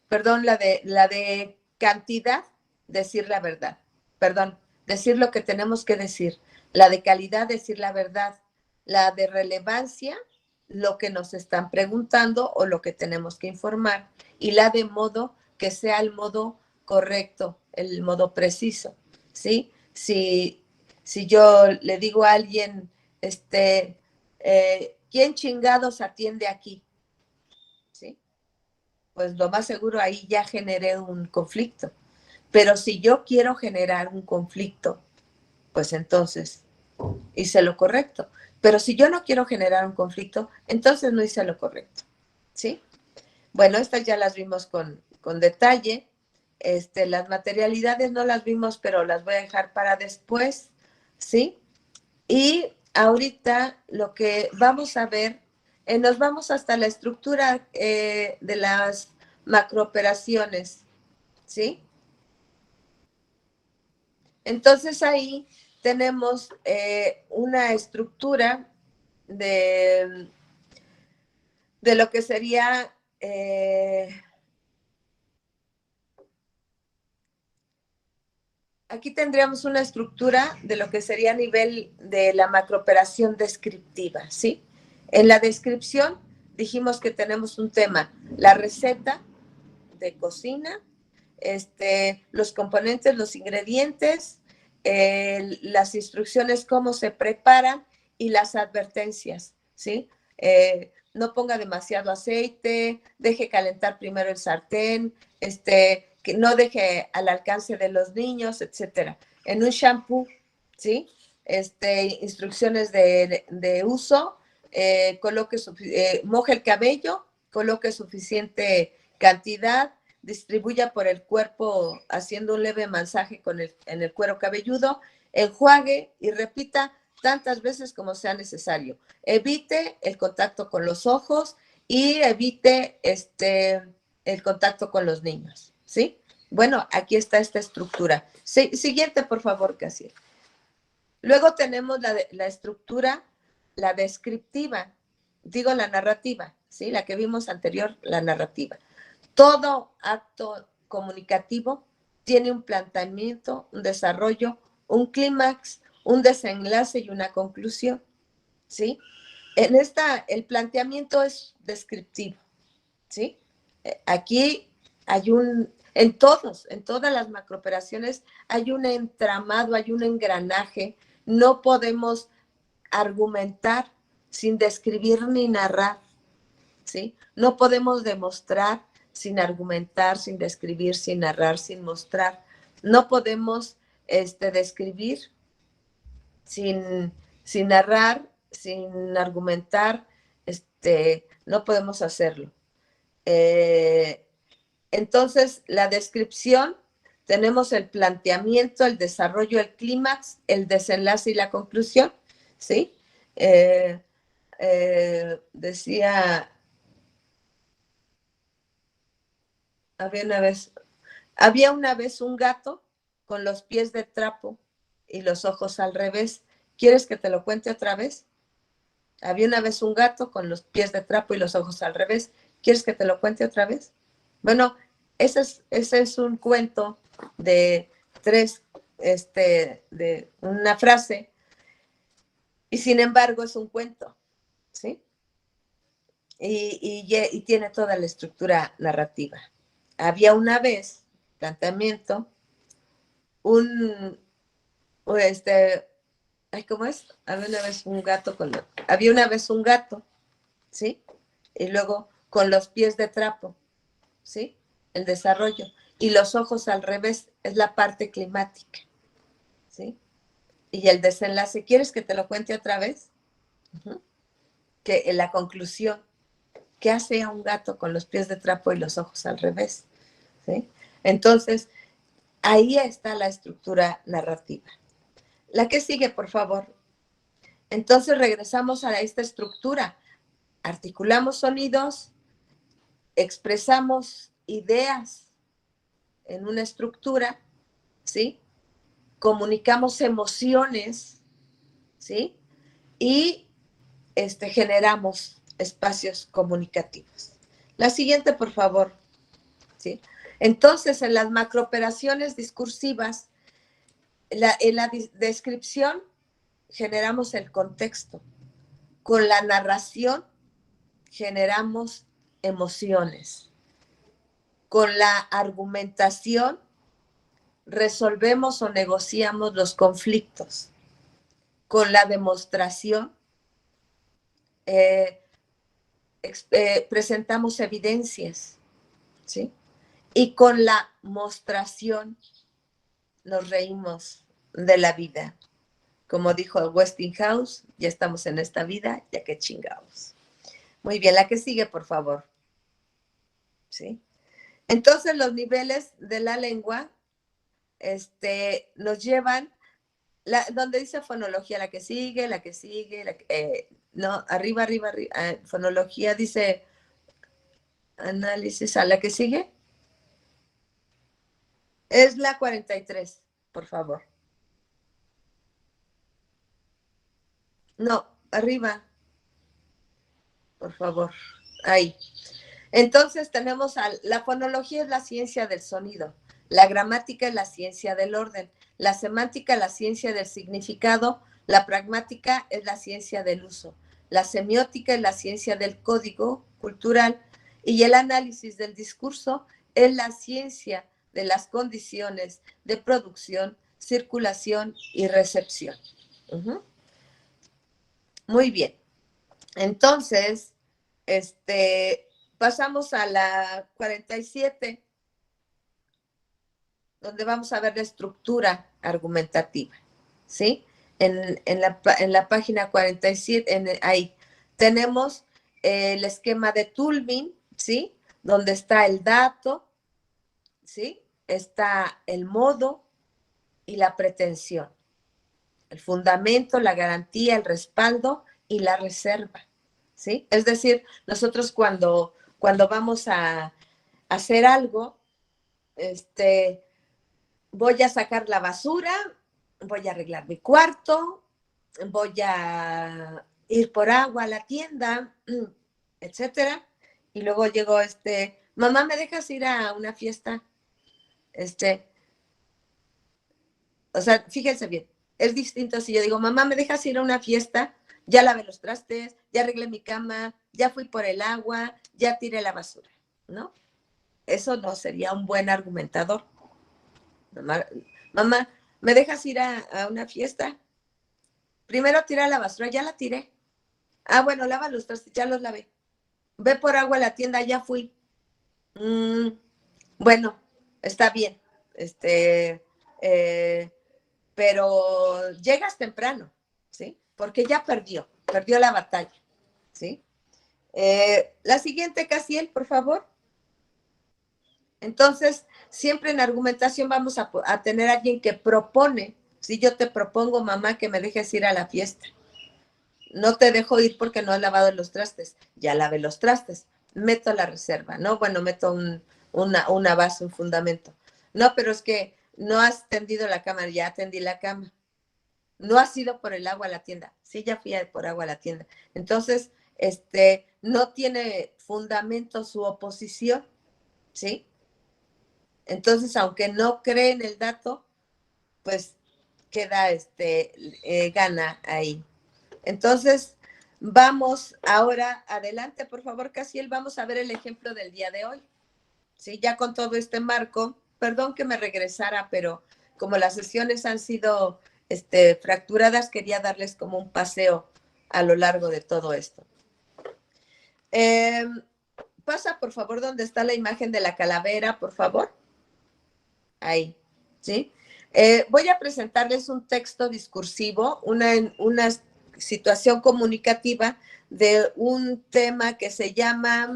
perdón, la de cantidad, decir la verdad. Perdón, decir lo que tenemos que decir. La de calidad, decir la verdad. La de relevancia, lo que nos están preguntando o lo que tenemos que informar. Y la de modo, que sea el modo correcto, el modo preciso, ¿sí? Si yo le digo a alguien, ¿quién chingados atiende aquí? ¿Sí? Pues lo más seguro ahí ya generé un conflicto. Pero si yo quiero generar un conflicto, pues entonces hice lo correcto. Pero si yo no quiero generar un conflicto, entonces no hice lo correcto. ¿Sí? Bueno, estas ya las vimos con detalle. Las materialidades no las vimos, pero las voy a dejar para después. ¿Sí? Y ahorita lo que vamos a ver, nos vamos hasta la estructura de las macrooperaciones. ¿Sí? Entonces ahí tenemos una estructura de lo que sería aquí tendríamos una estructura de lo que sería a nivel de la macrooperación descriptiva, ¿sí? En la descripción dijimos que tenemos un tema, la receta de cocina, los componentes, los ingredientes, las instrucciones, cómo se preparan y las advertencias, ¿sí? No ponga demasiado aceite, deje calentar primero el sartén, que no deje al alcance de los niños, etcétera. En un shampoo, ¿sí? Instrucciones de uso, moje el cabello, coloque suficiente cantidad, distribuya por el cuerpo haciendo un leve masaje en el cuero cabelludo, enjuague y repita tantas veces como sea necesario. Evite el contacto con los ojos y evite el contacto con los niños, ¿sí? Bueno, aquí está esta estructura. Siguiente, por favor, Casiel. Luego tenemos la estructura, la descriptiva, digo la narrativa, ¿sí? La que vimos anterior, la narrativa. Todo acto comunicativo tiene un planteamiento, un desarrollo, un clímax, un desenlace y una conclusión, ¿sí? El planteamiento es descriptivo, ¿sí? Aquí hay en todas las macrooperaciones hay un entramado, hay un engranaje. No podemos argumentar sin describir ni narrar, ¿sí? No podemos demostrar sin argumentar, sin describir, sin narrar, sin mostrar. No podemos describir, sin narrar, sin argumentar, no podemos hacerlo. Entonces, la descripción, tenemos el planteamiento, el desarrollo, el clímax, el desenlace y la conclusión, ¿sí? Decía, había una vez un gato con los pies de trapo y los ojos al revés. ¿Quieres que te lo cuente otra vez? Había una vez un gato con los pies de trapo y los ojos al revés. ¿Quieres que te lo cuente otra vez? Bueno, ese es un cuento de de una frase, y sin embargo es un cuento, ¿sí? Y tiene toda la estructura narrativa. Había una vez, planteamiento, ¿cómo es? Había una vez un gato, ¿sí? Y luego con los pies de trapo, ¿sí? El desarrollo. Y los ojos al revés, es la parte climática, ¿sí? Y el desenlace, ¿quieres que te lo cuente otra vez? Que en la conclusión, ¿qué hace a un gato con los pies de trapo y los ojos al revés? ¿Sí? Entonces, ahí está la estructura narrativa. La que sigue, por favor. Entonces regresamos a esta estructura. Articulamos sonidos, expresamos ideas en una estructura, ¿sí? Comunicamos emociones, ¿sí? Y generamos espacios comunicativos. La siguiente, por favor. ¿Sí? Entonces, en las macrooperaciones discursivas, en la descripción generamos el contexto. Con la narración generamos emociones. Con la argumentación resolvemos o negociamos los conflictos. Con la demostración presentamos evidencias, ¿sí? Y con la mostración nos reímos de la vida. Como dijo Westinghouse, ya estamos en esta vida, ya que chingados. Muy bien, la que sigue, por favor. ¿Sí? Entonces, los niveles de la lengua nos llevan, donde dice fonología, la que sigue, no, arriba, fonología dice análisis, a la que sigue. Es la 43, por favor. No, arriba, por favor. Ahí. Entonces tenemos la fonología es la ciencia del sonido, la gramática es la ciencia del orden, la semántica es la ciencia del significado, la pragmática es la ciencia del uso, la semiótica es la ciencia del código cultural y el análisis del discurso es la ciencia de las condiciones de producción, circulación y recepción. Muy bien. Entonces, pasamos a la 47, donde vamos a ver la estructura argumentativa, ¿sí? En la página 47, ahí tenemos el esquema de Tulvin, ¿sí? Donde está el dato, ¿sí? Está el modo y la pretensión, el fundamento, la garantía, el respaldo y la reserva, ¿sí? Es decir, nosotros cuando vamos a hacer algo, voy a sacar la basura, voy a arreglar mi cuarto, voy a ir por agua a la tienda, etcétera. Y luego llegó mamá, ¿me dejas ir a una fiesta? O sea, fíjense bien, es distinto si yo digo, mamá, ¿me dejas ir a una fiesta? Ya lavé los trastes, ya arreglé mi cama, ya fui por el agua, ya tiré la basura, ¿no? Eso no sería un buen argumentador. Mamá, ¿me dejas ir a una fiesta? Primero tira la basura, ya la tiré. Ah, bueno, lava los trastes, ya los lavé. Ve por agua a la tienda, ya fui. Bueno, está bien. pero llegas temprano, ¿sí? Porque ya perdió la batalla, ¿sí? La siguiente, Casiel, por favor. Entonces, siempre en argumentación vamos a tener a alguien que propone. Si yo te propongo, mamá, que me dejes ir a la fiesta, no te dejo ir porque no he lavado los trastes. Ya lavé los trastes. Meto la reserva, ¿no? Bueno, meto una base, un fundamento. No, pero es que no has tendido la cama. Ya tendí la cama. No has ido por el agua a la tienda. Sí, ya fui por agua a la tienda. Entonces, no tiene fundamento su oposición, ¿sí? Entonces, aunque no cree en el dato, pues queda, gana ahí. Entonces, vamos ahora adelante, por favor, Casiel, vamos a ver el ejemplo del día de hoy. Sí, ya con todo este marco, perdón que me regresara, pero como las sesiones han sido fracturadas, quería darles como un paseo a lo largo de todo esto. Pasa, por favor, donde está la imagen de la calavera, por favor. Ahí, ¿sí? Voy a presentarles un texto discursivo, una situación comunicativa de un tema que se llama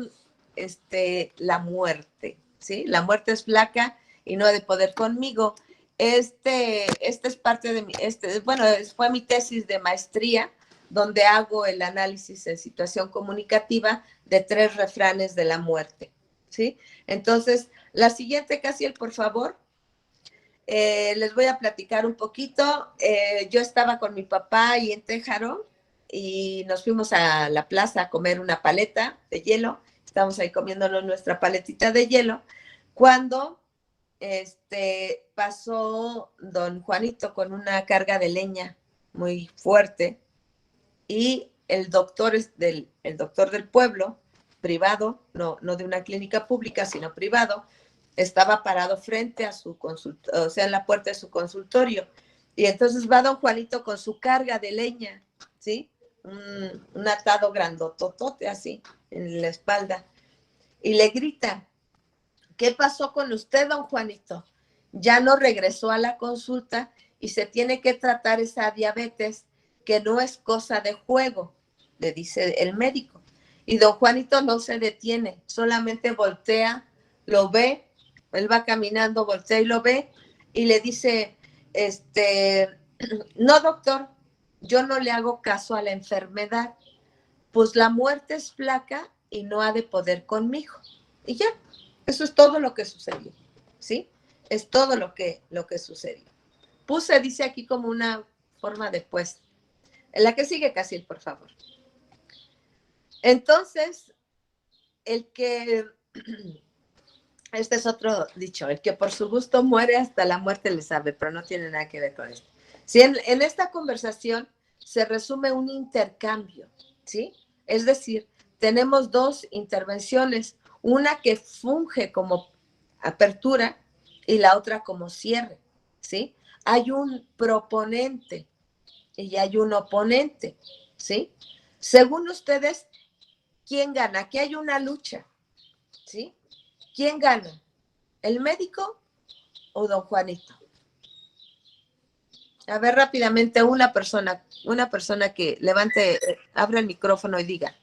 la muerte, ¿sí? La muerte es flaca y no ha de poder conmigo. Este es parte de fue mi tesis de maestría, donde hago el análisis en situación comunicativa de 3 refranes de la muerte, ¿sí? Entonces, la siguiente, Casiel, por favor. Les voy a platicar un poquito. Yo estaba con mi papá ahí en Téjaro y nos fuimos a la plaza a comer una paleta de hielo. Estamos ahí comiéndonos nuestra paletita de hielo cuando pasó don Juanito con una carga de leña muy fuerte y el doctor del pueblo, privado, no de una clínica pública, sino privado, estaba parado frente a su consultorio, o sea, en la puerta de su consultorio. Y entonces va don Juanito con su carga de leña, ¿sí? Un atado grandototote así en la espalda. Y le grita, ¿qué pasó con usted, don Juanito? Ya no regresó a la consulta y se tiene que tratar esa diabetes que no es cosa de juego, le dice el médico. Y don Juanito no se detiene, solamente voltea, lo ve, él va caminando, voltea y lo ve y le dice, no, doctor, yo no le hago caso a la enfermedad, pues la muerte es flaca y no ha de poder conmigo. Y ya, eso es todo lo que sucedió, ¿sí? Es todo lo que sucedió. Puse, dice aquí como una forma de pues. En la que sigue, Casiel, por favor. Entonces, este es otro dicho, el que por su gusto muere hasta la muerte le sabe, pero no tiene nada que ver con esto. Sí, en esta conversación se resume un intercambio, ¿sí? Es decir, tenemos 2 intervenciones, una que funge como apertura y la otra como cierre, ¿sí? Hay un proponente y hay un oponente, ¿sí? Según ustedes, ¿quién gana? Aquí hay una lucha, ¿sí? ¿Quién gana? ¿El médico o don Juanito? A ver rápidamente una persona que levante, abra el micrófono y diga,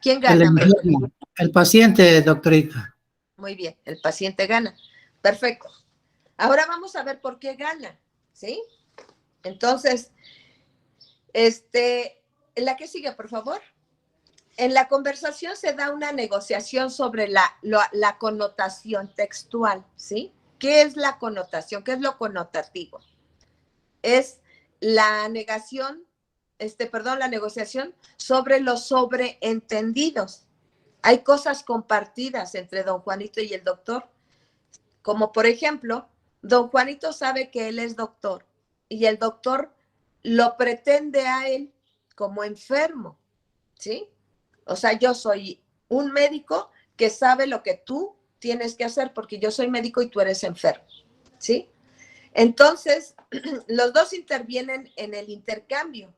¿quién El gana? enfermo, el paciente, doctorita. Muy bien, el paciente gana. Perfecto. Ahora vamos a ver por qué gana, ¿sí? Entonces, la que sigue, por favor. En la conversación se da una negociación sobre la connotación textual, ¿sí? ¿Qué es la connotación? ¿Qué es lo connotativo? Es la la negociación sobre los sobreentendidos. Hay cosas compartidas entre don Juanito y el doctor, como por ejemplo, don Juanito sabe que él es doctor y el doctor lo pretende a él como enfermo, ¿sí? O sea, yo soy un médico que sabe lo que tú tienes que hacer porque yo soy médico y tú eres enfermo, ¿sí? Entonces, los dos intervienen en el intercambio,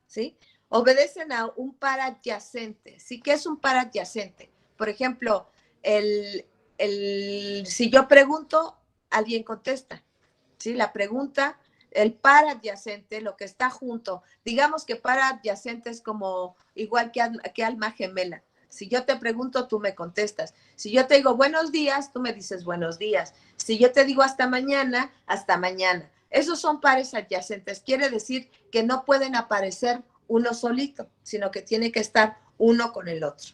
¿sí? Obedecen a un par adyacente, ¿sí? ¿Qué es un par adyacente? Por ejemplo, si yo pregunto, alguien contesta, ¿sí? La pregunta El paradyacente, lo que está junto, digamos que paradyacente es como igual que alma gemela. Si yo te pregunto, tú me contestas. Si yo te digo buenos días, tú me dices buenos días. Si yo te digo hasta mañana, hasta mañana. Esos son pares adyacentes. Quiere decir que no pueden aparecer uno solito, sino que tiene que estar uno con el otro.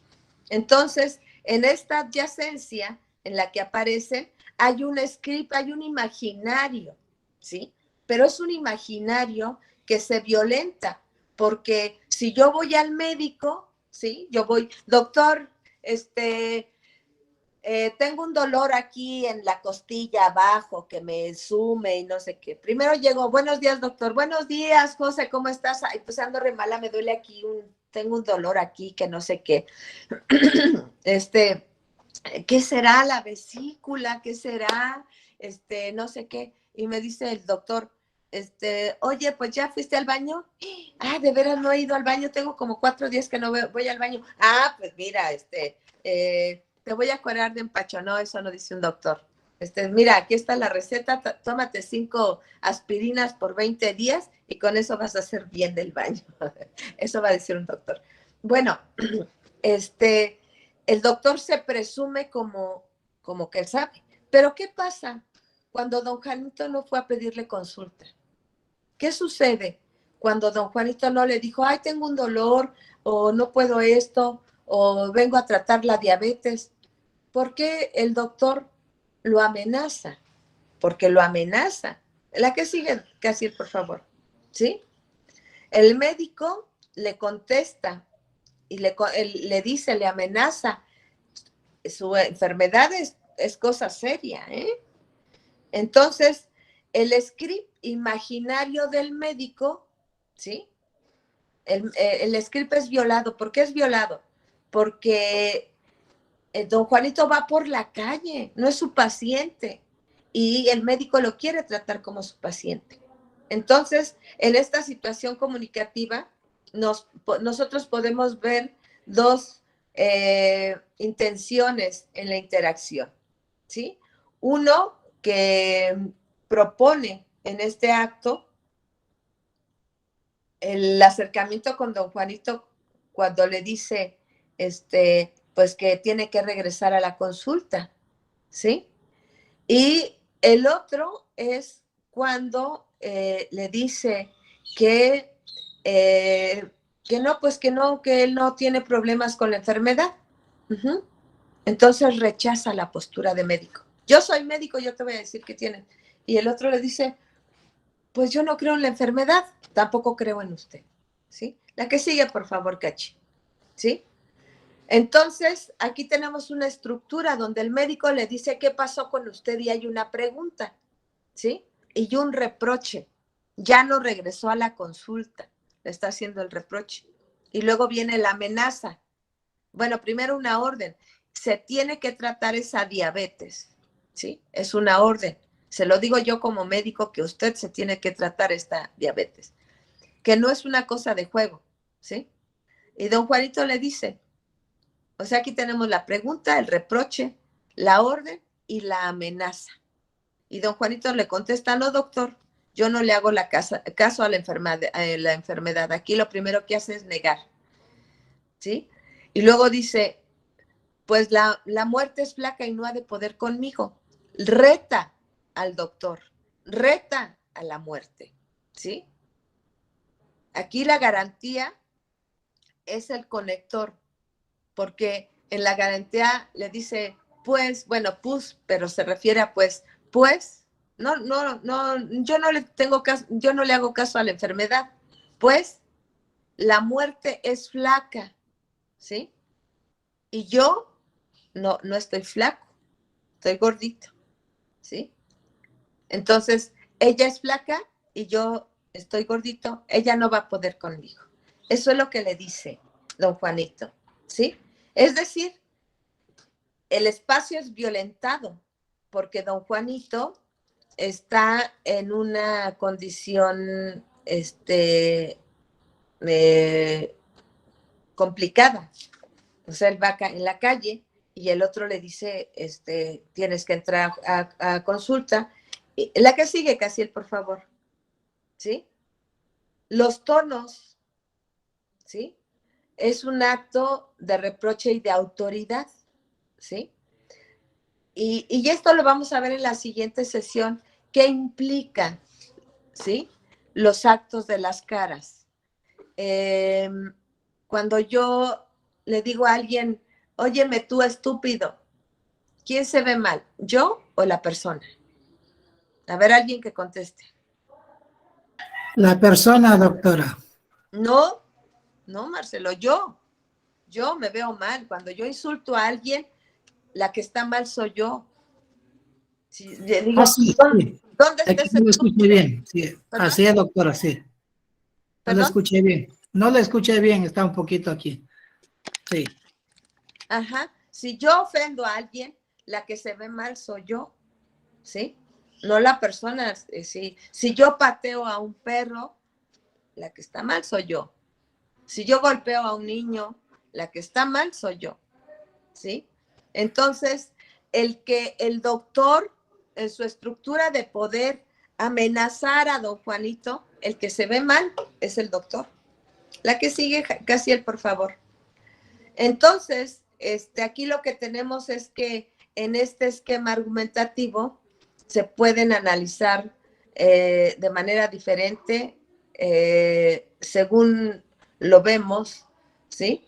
Entonces, en esta adyacencia en la que aparecen, hay un script, hay un imaginario, ¿sí? Pero es un imaginario que se violenta, porque si yo voy al médico, ¿sí? Yo voy, doctor, tengo un dolor aquí en la costilla abajo que me sume y no sé qué. Primero llego, buenos días, doctor. Buenos días, José, ¿cómo estás? Ay, pues ando re mala, me duele aquí, tengo un dolor aquí que no sé qué. ¿Qué será la vesícula? ¿Qué será? No sé qué. Y me dice el doctor, oye, pues ya fuiste al baño. Ah, de veras no he ido al baño, tengo como 4 días que no voy al baño. Ah, pues mira, te voy a curar de empacho. No, eso no dice un doctor. Mira, aquí está la receta, tómate 5 aspirinas por 20 días y con eso vas a hacer bien del baño. Eso va a decir un doctor. Bueno, el doctor se presume como que él sabe. Pero ¿qué pasa cuando don Juanito no fue a pedirle consulta? ¿Qué sucede cuando don Juanito no le dijo, ay, tengo un dolor, o no puedo esto, o vengo a tratar la diabetes? ¿Por qué el doctor lo amenaza? Porque lo amenaza. La que sigue, Casiel, por favor. ¿Sí? El médico le contesta y le dice, le amenaza. Su enfermedad es cosa seria, ¿eh? Entonces, el script imaginario del médico, ¿sí? El script es violado. ¿Por qué es violado? Porque don Juanito va por la calle, no es su paciente, y el médico lo quiere tratar como su paciente. Entonces, en esta situación comunicativa, nosotros podemos ver dos intenciones en la interacción, ¿sí? Uno que propone en este acto el acercamiento con don Juanito cuando le dice, pues que tiene que regresar a la consulta, ¿sí? Y el otro es cuando le dice que, no, pues que él no tiene problemas con la enfermedad. Uh-huh. Entonces rechaza la postura de médico. Yo soy médico, yo te voy a decir que tiene. Y el otro le dice, pues yo no creo en la enfermedad, tampoco creo en usted, ¿sí? La que sigue, por favor, Cachi, ¿sí? Entonces, aquí tenemos una estructura donde el médico le dice qué pasó con usted y hay una pregunta, ¿sí? Y un reproche. Ya no regresó a la consulta, le está haciendo el reproche. Y luego viene la amenaza. Bueno, primero una orden. Se tiene que tratar esa diabetes, ¿sí? Es una orden. Se lo digo yo como médico que usted se tiene que tratar esta diabetes, que no es una cosa de juego, ¿sí? Y don Juanito le dice, o sea, aquí tenemos la pregunta, el reproche, la orden y la amenaza. Y don Juanito le contesta, no, doctor, yo no le hago caso a la enfermedad. Aquí lo primero que hace es negar, ¿sí? Y luego dice, pues la muerte es flaca y no ha de poder conmigo. Reta al doctor, reta a la muerte, ¿sí? Aquí la garantía es el conector, porque en la garantía le dice, pues, bueno, pues, pero se refiere a pues, no, yo no le tengo caso, yo no le hago caso a la enfermedad, pues, la muerte es flaca, ¿sí? Y yo no estoy flaco, estoy gordito, ¿sí? Entonces, ella es flaca y yo estoy gordito, ella no va a poder conmigo. Eso es lo que le dice don Juanito, ¿sí? Es decir, el espacio es violentado porque don Juanito está en una condición complicada. O sea, él va en la calle y el otro le dice, tienes que entrar a consulta. La que sigue, Casiel, por favor. ¿sí? Los tonos, ¿sí? Es un acto de reproche y de autoridad, ¿sí? Y esto lo vamos a ver en la siguiente sesión. ¿Qué implican, ¿sí? Los actos de las caras. Cuando yo le digo a alguien, óyeme tú estúpido, ¿quién se ve mal? ¿Yo o la persona? A ver, alguien que conteste. La persona, doctora. No, no, Marcelo, yo me veo mal. Cuando yo insulto a alguien, la que está mal soy yo. Si le digo, Sí, sí. ¿dónde está Aquí ese no lo escuché estúpido? bien. Sí, ¿Perdón? así es, doctora, sí. No lo ¿Perdón? escuché bien. No lo escuché bien, está un poquito aquí. Sí. Ajá. Si yo ofendo a alguien, la que se ve mal soy yo, ¿sí? No la persona. Si yo pateo a un perro, la que está mal soy yo. Si yo golpeo a un niño, la que está mal soy yo, ¿sí? Entonces, el que el doctor, en su estructura de poder, amenazar a don Juanito, el que se ve mal es el doctor. La que sigue, Casiel, por favor. Entonces, aquí lo que tenemos es que en este esquema argumentativo se pueden analizar de manera diferente según lo vemos, ¿sí?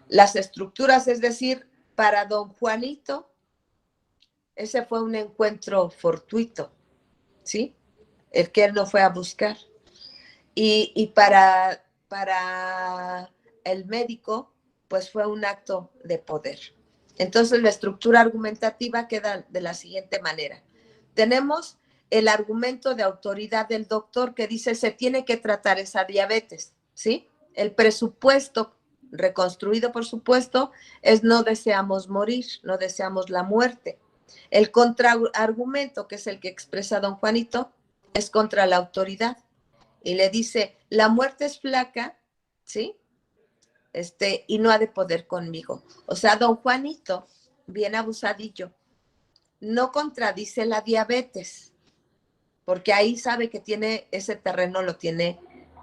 Las estructuras, es decir, para don Juanito, ese fue un encuentro fortuito, ¿sí? El que él no fue a buscar. Y para el médico, pues fue un acto de poder. Entonces, la estructura argumentativa queda de la siguiente manera. Tenemos el argumento de autoridad del doctor que dice se tiene que tratar esa diabetes, ¿sí? El presupuesto, reconstruido por supuesto, es no deseamos morir, no deseamos la muerte. El contraargumento, que es el que expresa don Juanito, es contra la autoridad y le dice, la muerte es flaca, ¿sí? Y no ha de poder conmigo. O sea, don Juanito, bien abusadillo, no contradice la diabetes, porque ahí sabe que tiene ese terreno, lo tiene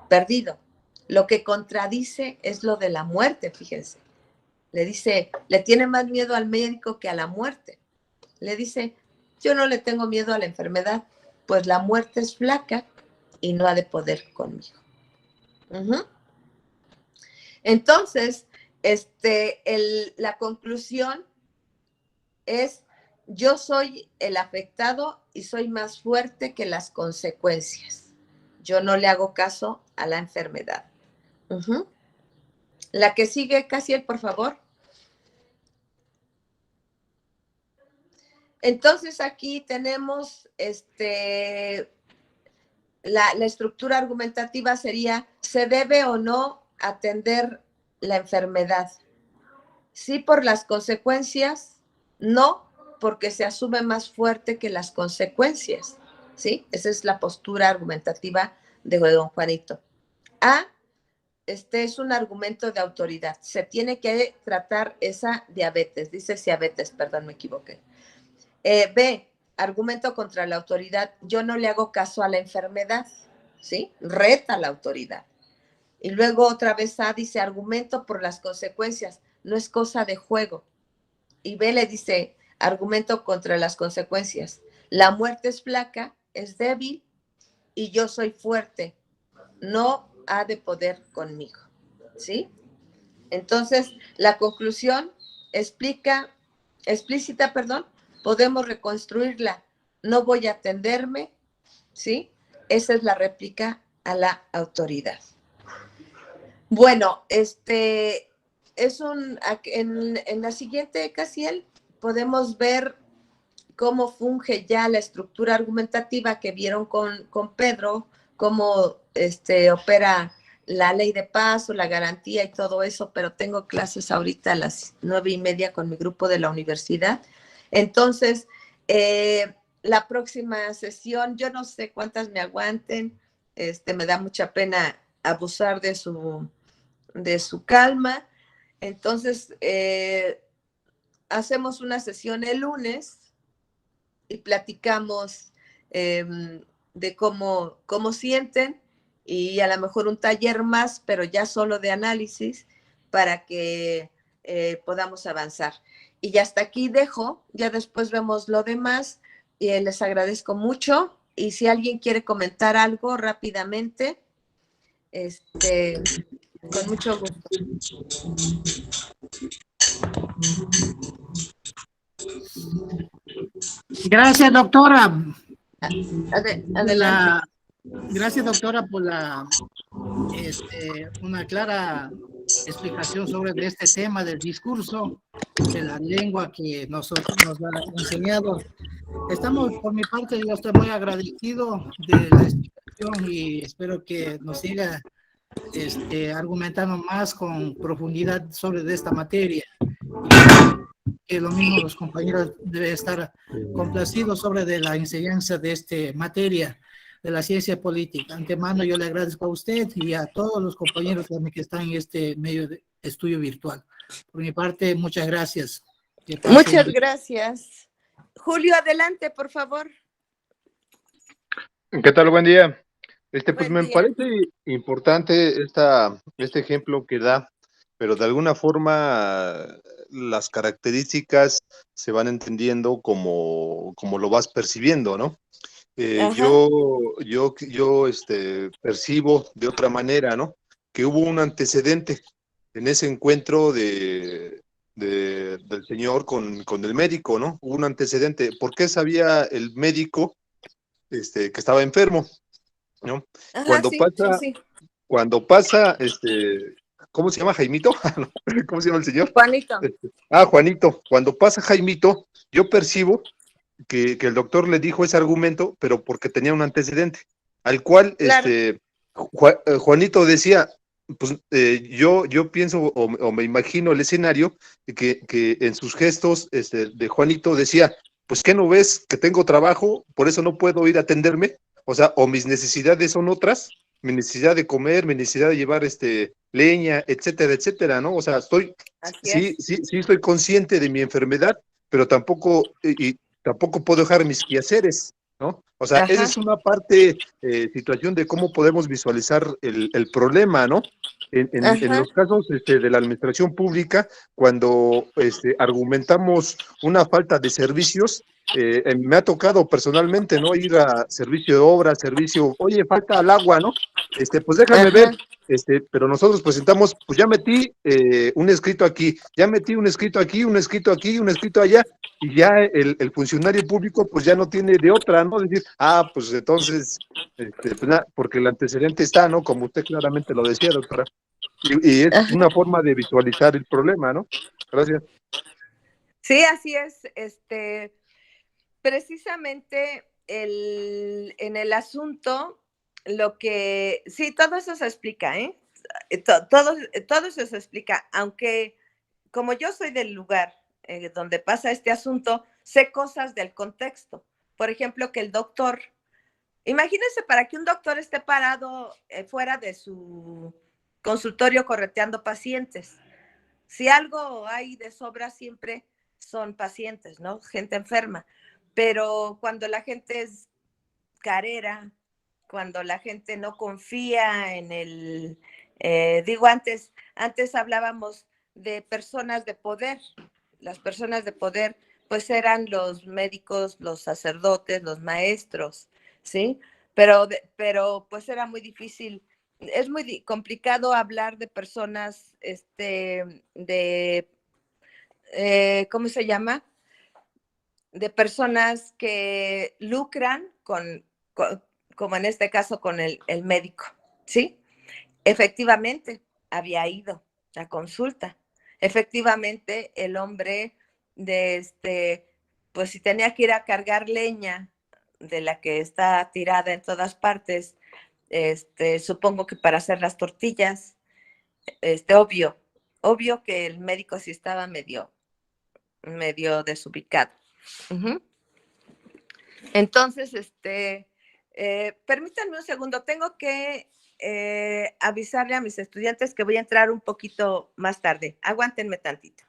perdido. Lo que contradice es lo de la muerte, fíjense. Le dice, le tiene más miedo al médico que a la muerte. Le dice, yo no le tengo miedo a la enfermedad, pues la muerte es flaca y no ha de poder conmigo. Uh-huh. Entonces, la conclusión es, yo soy el afectado y soy más fuerte que las consecuencias. Yo no le hago caso a la enfermedad. Uh-huh. La que sigue, Casiel, por favor. Entonces, aquí tenemos la estructura argumentativa sería, ¿se debe o no atender la enfermedad? Sí por las consecuencias, no porque se asume más fuerte que las consecuencias, ¿sí? Esa es la postura argumentativa de don Juanito. A, este es un argumento de autoridad. Se tiene que tratar esa diabetes, dice diabetes, perdón, me equivoqué. B, argumento contra la autoridad. Yo no le hago caso a la enfermedad, ¿sí? Reta a la autoridad. Y luego otra vez A dice argumento por las consecuencias. No es cosa de juego. Y B le dice argumento contra las consecuencias. La muerte es flaca, es débil y yo soy fuerte. No ha de poder conmigo, ¿sí? Entonces, la conclusión explícita, podemos reconstruirla. No voy a atenderme, ¿sí? Esa es la réplica a la autoridad. Bueno, en la siguiente, Casiel, podemos ver cómo funge ya la estructura argumentativa que vieron con Pedro, cómo opera la ley de paso, la garantía y todo eso, pero tengo clases ahorita a las 9:30 con mi grupo de la universidad. Entonces, la próxima sesión, yo no sé cuántas me aguanten, me da mucha pena abusar de su calma. Entonces, hacemos una sesión el lunes y platicamos de cómo sienten y a lo mejor un taller más, pero ya solo de análisis, para que podamos avanzar. Y ya hasta aquí dejo, ya después vemos lo demás, y les agradezco mucho, y si alguien quiere comentar algo rápidamente, con mucho gusto. Gracias, doctora. Adelante. Gracias, doctora, por una clara explicación sobre este tema del discurso, de la lengua que nos ha enseñado. Estamos, por mi parte, yo estoy muy agradecido de la explicación y espero que nos siga argumentando más con profundidad sobre esta materia. Que lo mismo los compañeros deben estar complacidos sobre de la enseñanza de esta materia de la ciencia política. Antemano yo le agradezco a usted y a todos los compañeros también que están en este medio de estudio virtual. Por mi parte, muchas gracias. Muchas gracias. Julio, adelante, por favor. ¿Qué tal? Buen día. Pues Buen me día. parece importante este ejemplo que da, pero de alguna forma las características se van entendiendo como lo vas percibiendo, ¿no? Yo percibo de otra manera, ¿no? Que hubo un antecedente en ese encuentro del señor con el médico, ¿no? Hubo un antecedente. ¿Por qué sabía el médico que estaba enfermo? ¿No? Ajá, Cuando sí, sí, pasa, sí. cuando pasa, ¿cómo se llama? ¿Jaimito? ¿Cómo se llama el señor? Juanito. Juanito. Cuando pasa Jaimito, yo percibo que el doctor le dijo ese argumento, pero porque tenía un antecedente, al cual Claro. Juanito decía, pues yo pienso o me imagino el escenario que en sus gestos de Juanito decía, pues ¿qué no ves que tengo trabajo, por eso no puedo ir a atenderme? O sea, o mis necesidades son otras, mi necesidad de comer, mi necesidad de llevar leña, etcétera, etcétera, ¿no? O sea, Así sí, es. sí, sí estoy consciente de mi enfermedad, pero tampoco puedo dejar mis quehaceres, ¿no? O sea, esa Ajá. es una parte, situación de cómo podemos visualizar el problema, ¿no? En Ajá. los casos de la administración pública, cuando argumentamos una falta de servicios, me ha tocado personalmente, ¿no? Ir a servicio de obra, oye, falta el agua, ¿no? Pues déjame ver, Ajá. pero nosotros presentamos, pues ya metí un escrito aquí, ya metí un escrito aquí, un escrito aquí, un escrito allá, y ya el funcionario público pues ya no tiene de otra, ¿no? Decir, pues entonces, porque el antecedente está, ¿no? Como usted claramente lo decía, doctora. Y es Ajá. una forma de visualizar el problema, ¿no? Gracias. Sí, así es. Precisamente en el asunto, sí, todo eso se explica, ¿eh? Todo eso se explica, aunque como yo soy del lugar donde pasa este asunto, sé cosas del contexto. Por ejemplo, que el doctor, imagínense para que un doctor esté parado fuera de su consultorio correteando pacientes. Si algo hay de sobra siempre son pacientes, ¿no? Gente enferma. Pero cuando la gente es carera, cuando la gente no confía en digo, antes hablábamos de personas de poder. Las personas de poder, pues eran los médicos, los sacerdotes, los maestros, ¿sí? Pero pues era muy difícil, es muy complicado hablar de personas, ¿cómo se llama? De personas que lucran como en este caso con el médico, ¿sí? Efectivamente, había ido a consulta. Efectivamente, el hombre pues si tenía que ir a cargar leña de la que está tirada en todas partes, supongo que para hacer las tortillas, obvio que el médico sí estaba medio desubicado. Uh-huh. Entonces, permítanme un segundo, tengo que avisarle a mis estudiantes que voy a entrar un poquito más tarde. Aguántenme tantito.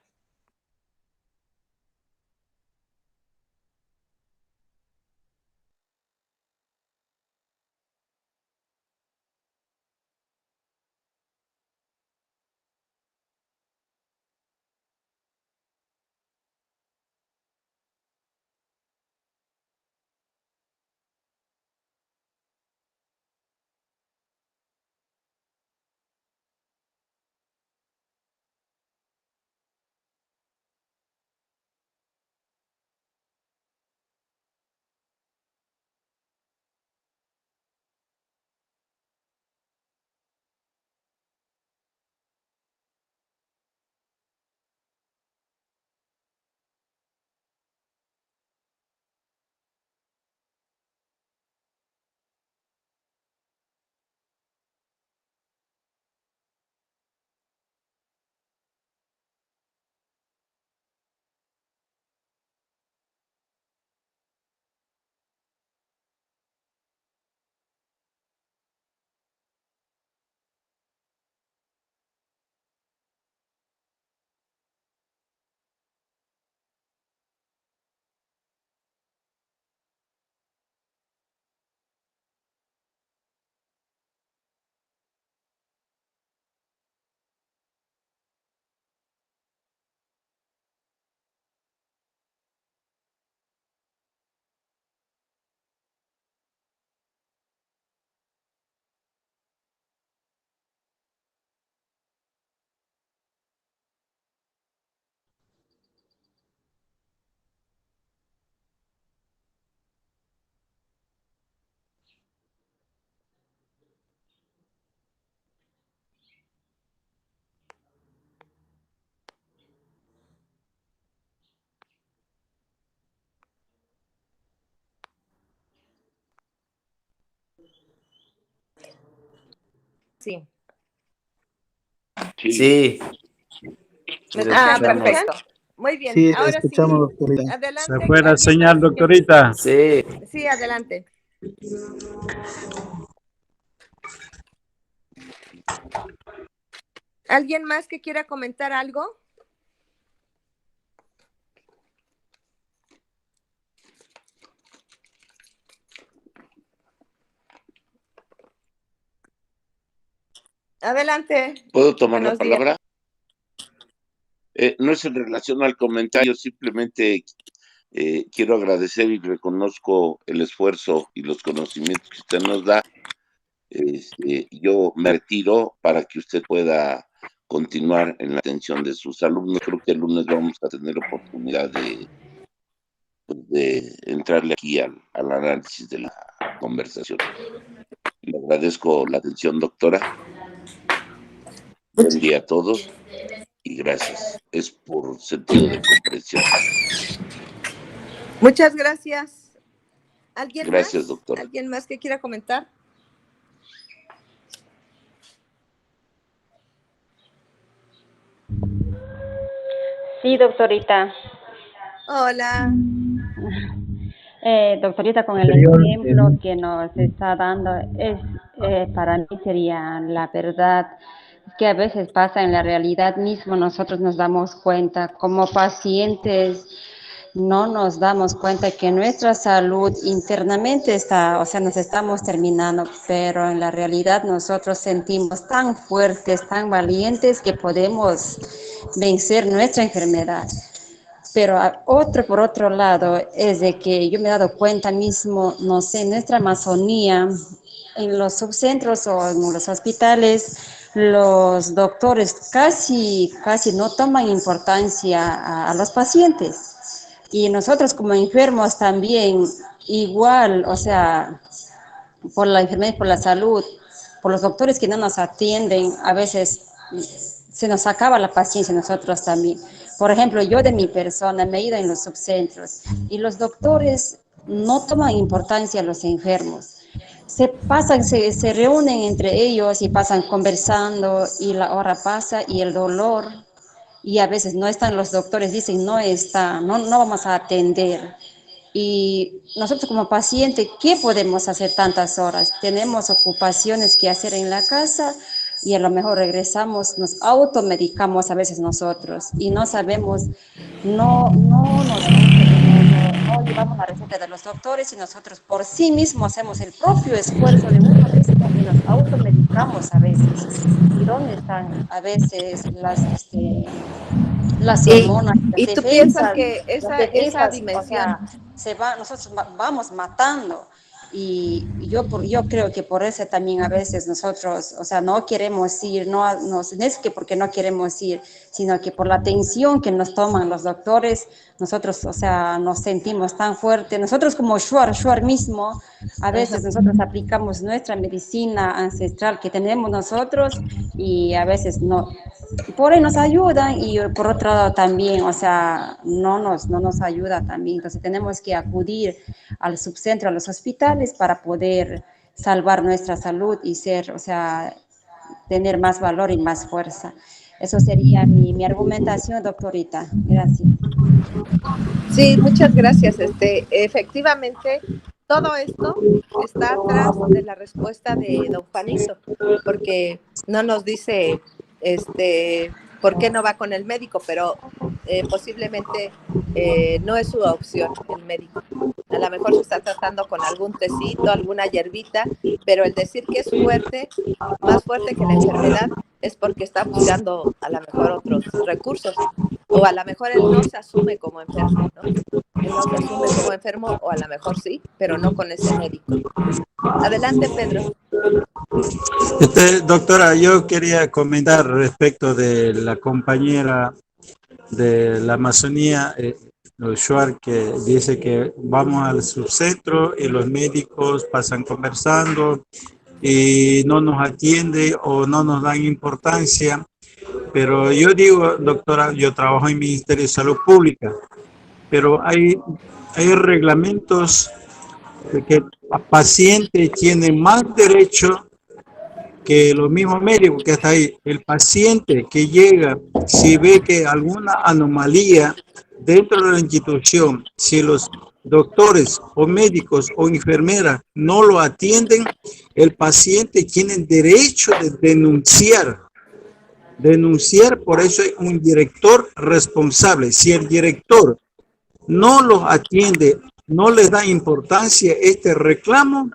Sí. Sí. ¿Me Ah, escuchan? perfecto. Muy bien. Sí, Ahora escuchamos, sí, doctorita. adelante. Se fue la ¿Alguien señal, más? doctorita. Sí. Sí, adelante. ¿Alguien más que quiera comentar algo? Adelante. ¿Puedo tomar la Buenos días. palabra? No es en relación al comentario, simplemente quiero agradecer y reconozco el esfuerzo y los conocimientos que usted nos da. Yo me retiro para que usted pueda continuar en la atención de sus alumnos. Creo que el lunes vamos a tener oportunidad de entrarle aquí al análisis de la conversación. Le agradezco la atención, doctora. Buen día a todos y gracias. Es por sentido de comprensión. Muchas gracias. ¿Alguien Gracias, más? doctora. ¿Alguien más que quiera comentar? Sí, doctorita. Hola. Doctorita, con el ejemplo que nos está dando, para mí sería la verdad que a veces pasa en la realidad mismo. Nosotros nos damos cuenta como pacientes, no nos damos cuenta que nuestra salud internamente está, o sea, nos estamos terminando, pero en la realidad nosotros sentimos tan fuertes, tan valientes que podemos vencer nuestra enfermedad. Pero por otro lado, es de que yo me he dado cuenta mismo, no sé, en nuestra Amazonía, en los subcentros o en los hospitales, los doctores casi no toman importancia a los pacientes. Y nosotros como enfermos también, igual, o sea, por la enfermedad y por la salud, por los doctores que no nos atienden, a veces se nos acaba la paciencia nosotros también. Por ejemplo, yo de mi persona me he ido en los subcentros y los doctores no toman importancia a los enfermos. Se pasan, se reúnen entre ellos y pasan conversando y la hora pasa y el dolor, y a veces no están los doctores, dicen no está, no vamos a atender. Y nosotros como paciente, ¿qué podemos hacer tantas horas? Tenemos ocupaciones que hacer en la casa y a lo mejor regresamos, nos automedicamos a veces nosotros y no sabemos, no llevamos la receta de los doctores y nosotros por sí mismos hacemos el propio esfuerzo de uno mismo y nos automedicamos a veces. ¿Y dónde están a veces las hormonas, ¿Y las tú piensas defensas, que esa o dimensión? sea, nosotros vamos matando? Y yo creo que por eso también a veces nosotros, o sea, no queremos ir, no es que porque no queremos ir, sino que por la atención que nos toman los doctores, nosotros, o sea, nos sentimos tan fuertes. Nosotros como Shuar mismo, a veces nosotros aplicamos nuestra medicina ancestral que tenemos nosotros y a veces no, por ahí nos ayudan y por otro lado también, o sea, no nos ayuda también. Entonces tenemos que acudir al subcentro, a los hospitales para poder salvar nuestra salud y ser, o sea, tener más valor y más fuerza. Eso sería mi argumentación, doctorita. Gracias. Sí, muchas gracias. Efectivamente, todo esto está atrás de la respuesta de don Juanito, porque no nos dice, por qué no va con el médico, pero posiblemente no es su opción el médico. A lo mejor se está tratando con algún tecito, alguna hierbita, pero el decir que es fuerte, más fuerte que la enfermedad, es porque está buscando a lo mejor otros recursos. O a lo mejor él no se asume como enfermo, ¿no? Él no se asume como enfermo, o a lo mejor sí, pero no con ese médico. Adelante, Pedro. Doctora, yo quería comentar respecto de la compañera de la Amazonía, Shuar, que dice que vamos al subcentro y los médicos pasan conversando y no nos atienden o no nos dan importancia. Pero yo digo, doctora, yo trabajo en el Ministerio de Salud Pública, pero hay reglamentos que el paciente tiene más derecho que los mismos médicos que está ahí. El paciente que llega, si ve que alguna anomalía dentro de la institución, si los doctores o médicos o enfermeras no lo atienden, el paciente tiene derecho de denunciar, por eso hay un director responsable. Si el director no los atiende, no les da importancia a este reclamo,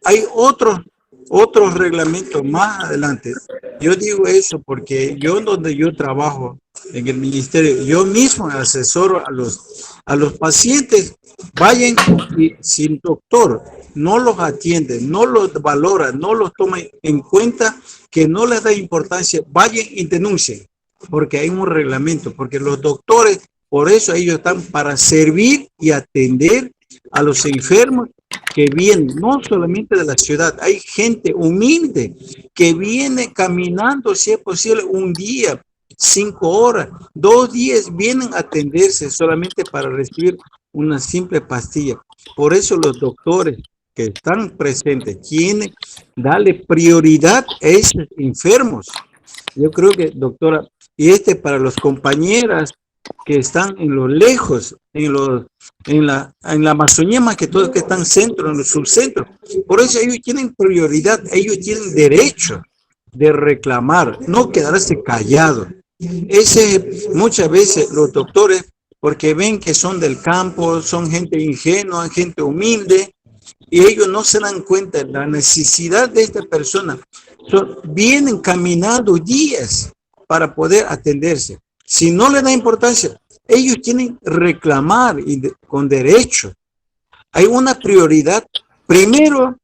hay otros reglamentos más adelante. Yo digo eso porque yo donde yo trabajo en el ministerio, yo mismo asesoro a los pacientes, vayan y si el doctor no los atiende, no los valora, no los toma en cuenta, que no les da importancia, vayan y denuncien, porque hay un reglamento, porque los doctores, por eso ellos están para servir y atender a los enfermos que vienen, no solamente de la ciudad, hay gente humilde que viene caminando, si es posible, un día, 5 horas, 2 días, vienen a atenderse solamente para recibir una simple pastilla. Por eso los doctores que están presentes tienen darle prioridad a esos enfermos. Yo creo que, doctora, y para los compañeras que están en lo lejos, en la Amazonía más que todo, que están centro, en los subcentros. Por eso ellos tienen prioridad, ellos tienen derecho de reclamar, no quedarse callados. Muchas veces los doctores, porque ven que son del campo, son gente ingenua, gente humilde, y ellos no se dan cuenta de la necesidad de esta persona. Vienen caminando días para poder atenderse. Si no le da importancia, ellos tienen que reclamar con derecho. Hay una prioridad. Primero,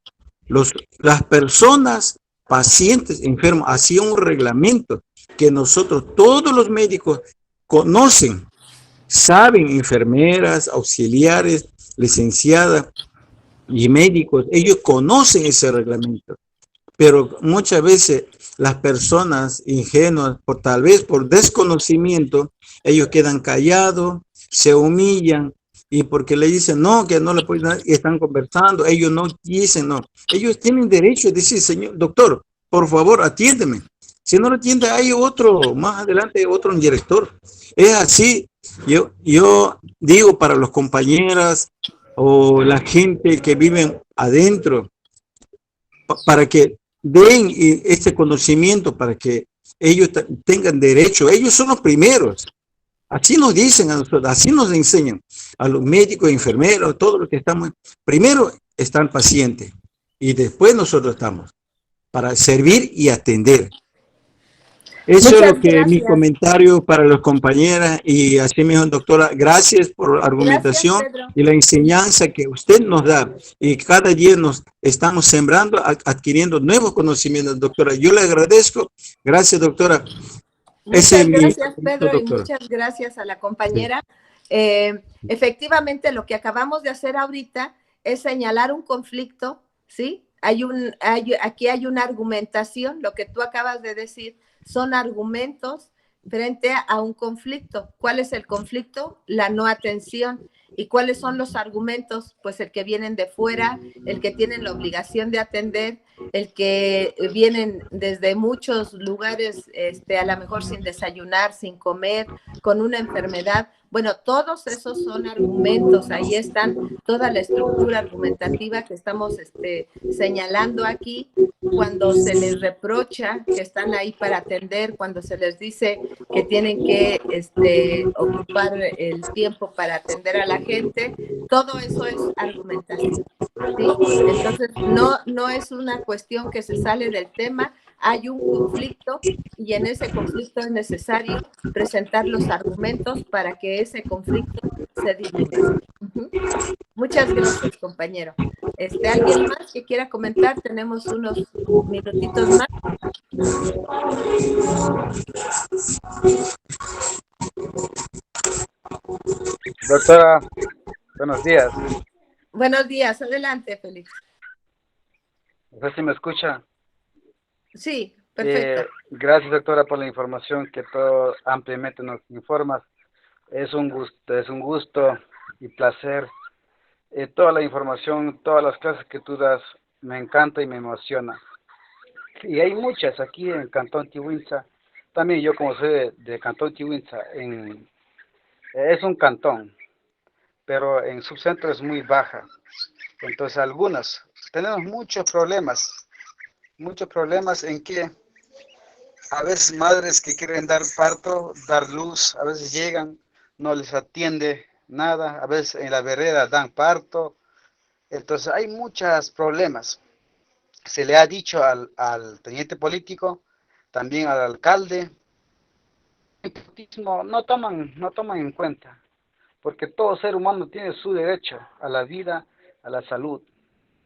las personas, pacientes, enfermos, hacía un reglamento que nosotros, todos los médicos, conocen, saben, enfermeras, auxiliares, licenciadas y médicos, ellos conocen ese reglamento. Pero muchas veces las personas ingenuas, tal vez por desconocimiento, ellos quedan callados, se humillan, y porque le dicen no, que no le pueden dar, y están conversando, ellos no dicen no. Ellos tienen derecho a decir, señor doctor, por favor, atiéndeme. Si no lo atiende, hay otro, más adelante, otro director. Es así. Yo digo para los compañeras o la gente que viven adentro, para que den este conocimiento, para que ellos tengan derecho. Ellos son los primeros. Así nos dicen a nosotros, así nos enseñan a los médicos, enfermeros, todos los que estamos. Primero está el paciente y después nosotros estamos para servir y atender. Eso Muchas es lo que gracias. mi comentario para las compañeras, y así mismo, doctora, gracias por la argumentación. Gracias, Pedro. Y la enseñanza que usted nos da, y cada día nos estamos sembrando, adquiriendo nuevos conocimientos, doctora. Yo le agradezco. Gracias, doctora. Muchas gracias, Pedro, y doctora. muchas gracias a la compañera. Efectivamente, lo que acabamos de hacer ahorita es señalar un conflicto, ¿sí? Aquí hay una argumentación, lo que tú acabas de decir son argumentos frente a un conflicto. ¿Cuál es el conflicto? La no atención. ¿Y cuáles son los argumentos? Pues el que vienen de fuera, el que tienen la obligación de atender, el que vienen desde muchos lugares, a lo mejor sin desayunar, sin comer, con una enfermedad. Bueno, todos esos son argumentos. Ahí están toda la estructura argumentativa que estamos señalando aquí. Cuando se les reprocha que están ahí para atender, cuando se les dice que tienen que ocupar el tiempo para atender a la gente, todo eso es argumentación, ¿sí? Entonces, no es una cuestión que se sale del tema. Hay un conflicto y en ese conflicto es necesario presentar los argumentos para que ese conflicto se disminuya. Muchas gracias, compañero. ¿Alguien más que quiera comentar? Tenemos unos minutitos más. Doctora, buenos días. Buenos días, adelante, Félix. No sé si me escucha. Sí, perfecto. Gracias, doctora, por la información que todo ampliamente nos informas. Es un gusto y placer toda la información, todas las clases que tú das, me encanta y me emociona. Y hay muchas aquí en Cantón Tihuinza. También yo como soy de Cantón Tihuinza, es un cantón, pero en subcentro es muy baja. Entonces tenemos muchos problemas en que a veces madres que quieren dar parto, dar luz, a veces llegan, no les atiende nada, a veces en la vereda dan parto. Entonces hay muchos problemas. Se le ha dicho al teniente político, también al alcalde, no toman en cuenta, porque todo ser humano tiene su derecho a la vida, a la salud.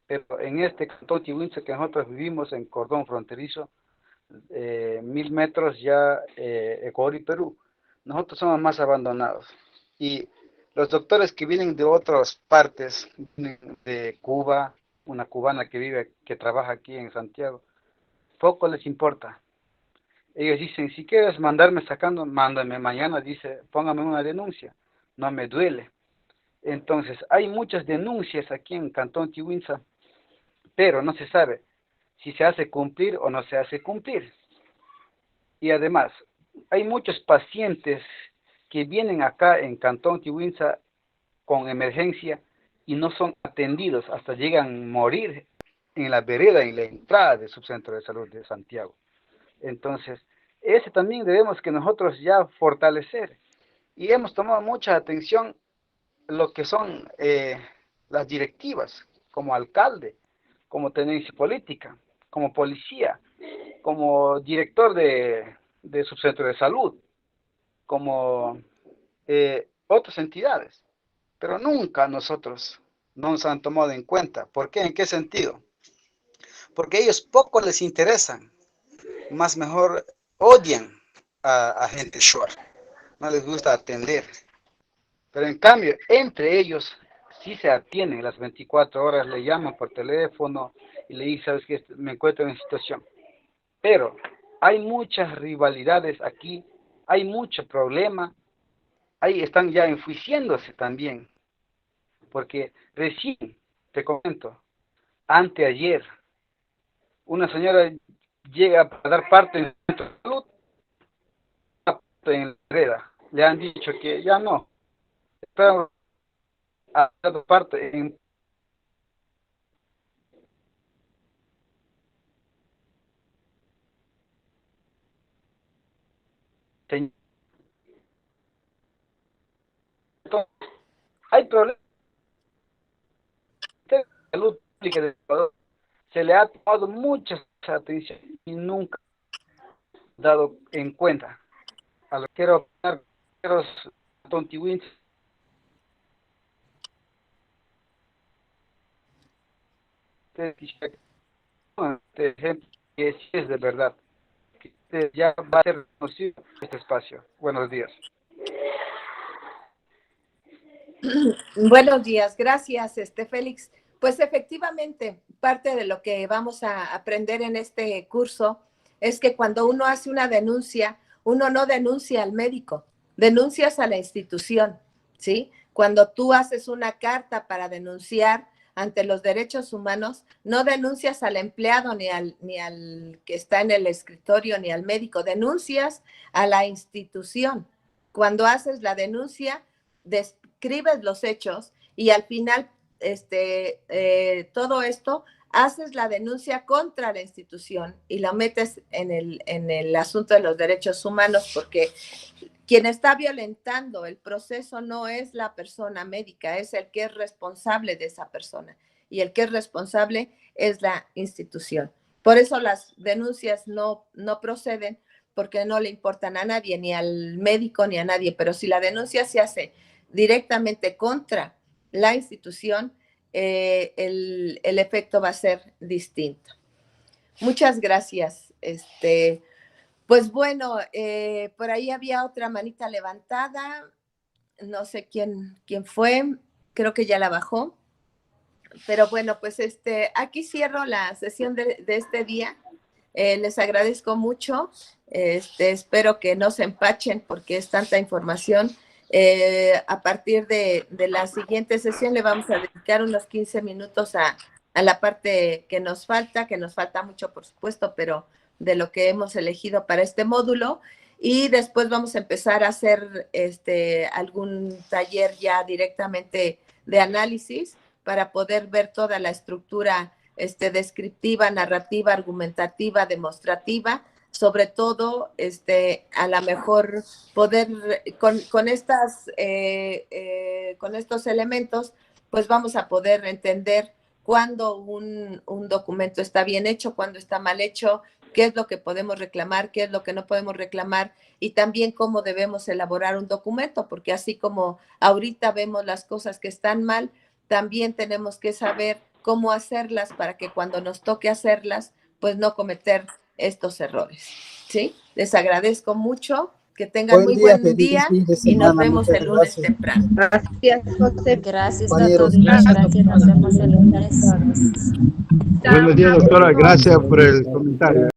Pero en este cantón Tihuinza que nosotros vivimos en cordón fronterizo, 1000 metros ya Ecuador y Perú, nosotros somos más abandonados. Y los doctores que vienen de otras partes, de Cuba, una cubana que trabaja aquí en Santiago, poco les importa. Ellos dicen, si quieres mandarme sacando, mándame mañana, dice, póngame una denuncia, no me duele. Entonces, hay muchas denuncias aquí en Cantón Tihuinza, pero no se sabe si se hace cumplir o no se hace cumplir. Y además, hay muchos pacientes que vienen acá en Cantón Tihuinza con emergencia y no son atendidos, hasta llegan a morir en la vereda, en la entrada del Subcentro de Salud de Santiago. Entonces, ese también debemos que nosotros ya fortalecer. Y hemos tomado mucha atención lo que son las directivas, como alcalde, como tenencia política, como policía, como director de Subcentro de Salud, como otras entidades. Pero nunca nosotros no nos han tomado en cuenta. ¿Por qué? ¿En qué sentido? Porque a ellos poco les interesan, más mejor odian a gente short, no les gusta atender. Pero en cambio, entre ellos sí se atienden las 24 horas, le llaman por teléfono y le dicen, sabes que me encuentro en situación. Pero hay muchas rivalidades aquí, hay mucho problema, ahí están ya enjuiciándose también. Porque recién, te comento, anteayer, una señora llega a dar parte en el centro de salud, en la vereda. Le han dicho que ya no, pero ha dado parte en entonces, hay problemas de salud pública de Ecuador. Se le ha tomado mucha atención y nunca dado en cuenta. A lo que quiero opinar, Tontiwins, este ejemplo que sí es de verdad, que ya va a ser reconocido este espacio. Buenos días. Buenos días, gracias, Félix. Pues efectivamente, parte de lo que vamos a aprender en este curso es que cuando uno hace una denuncia, uno no denuncia al médico, denuncias a la institución, ¿sí? Cuando tú haces una carta para denunciar ante los derechos humanos, no denuncias al empleado ni al que está en el escritorio ni al médico, denuncias a la institución. Cuando haces la denuncia, describes los hechos y al final todo esto haces la denuncia contra la institución y la metes en el asunto de los derechos humanos, porque quien está violentando el proceso no es la persona médica, es el que es responsable de esa persona, y el que es responsable es la institución. Por eso las denuncias no proceden, porque no le importan a nadie, ni al médico ni a nadie. Pero si la denuncia se hace directamente contra la institución, el efecto va a ser distinto. Muchas gracias. Pues bueno, por ahí había otra manita levantada, no sé quién fue, creo que ya la bajó, pero bueno, pues aquí cierro la sesión de este día. Les agradezco mucho, espero que no se empachen porque es tanta información A partir de la siguiente sesión le vamos a dedicar unos 15 minutos a la parte que nos falta mucho, por supuesto, pero de lo que hemos elegido para este módulo. Y después vamos a empezar a hacer algún taller ya directamente de análisis para poder ver toda la estructura descriptiva, narrativa, argumentativa, demostrativa, sobre todo a lo mejor poder con estos elementos, pues vamos a poder entender cuándo un documento está bien hecho, cuándo está mal hecho, qué es lo que podemos reclamar, qué es lo que no podemos reclamar, y también cómo debemos elaborar un documento, porque así como ahorita vemos las cosas que están mal, también tenemos que saber cómo hacerlas para que cuando nos toque hacerlas, pues no cometer estos errores, ¿sí? Les agradezco mucho, que tengan muy buen día y nos vemos el lunes temprano. Gracias, José. Gracias a todos. Gracias, nos vemos el lunes. Buenos días, doctora. Gracias por el comentario.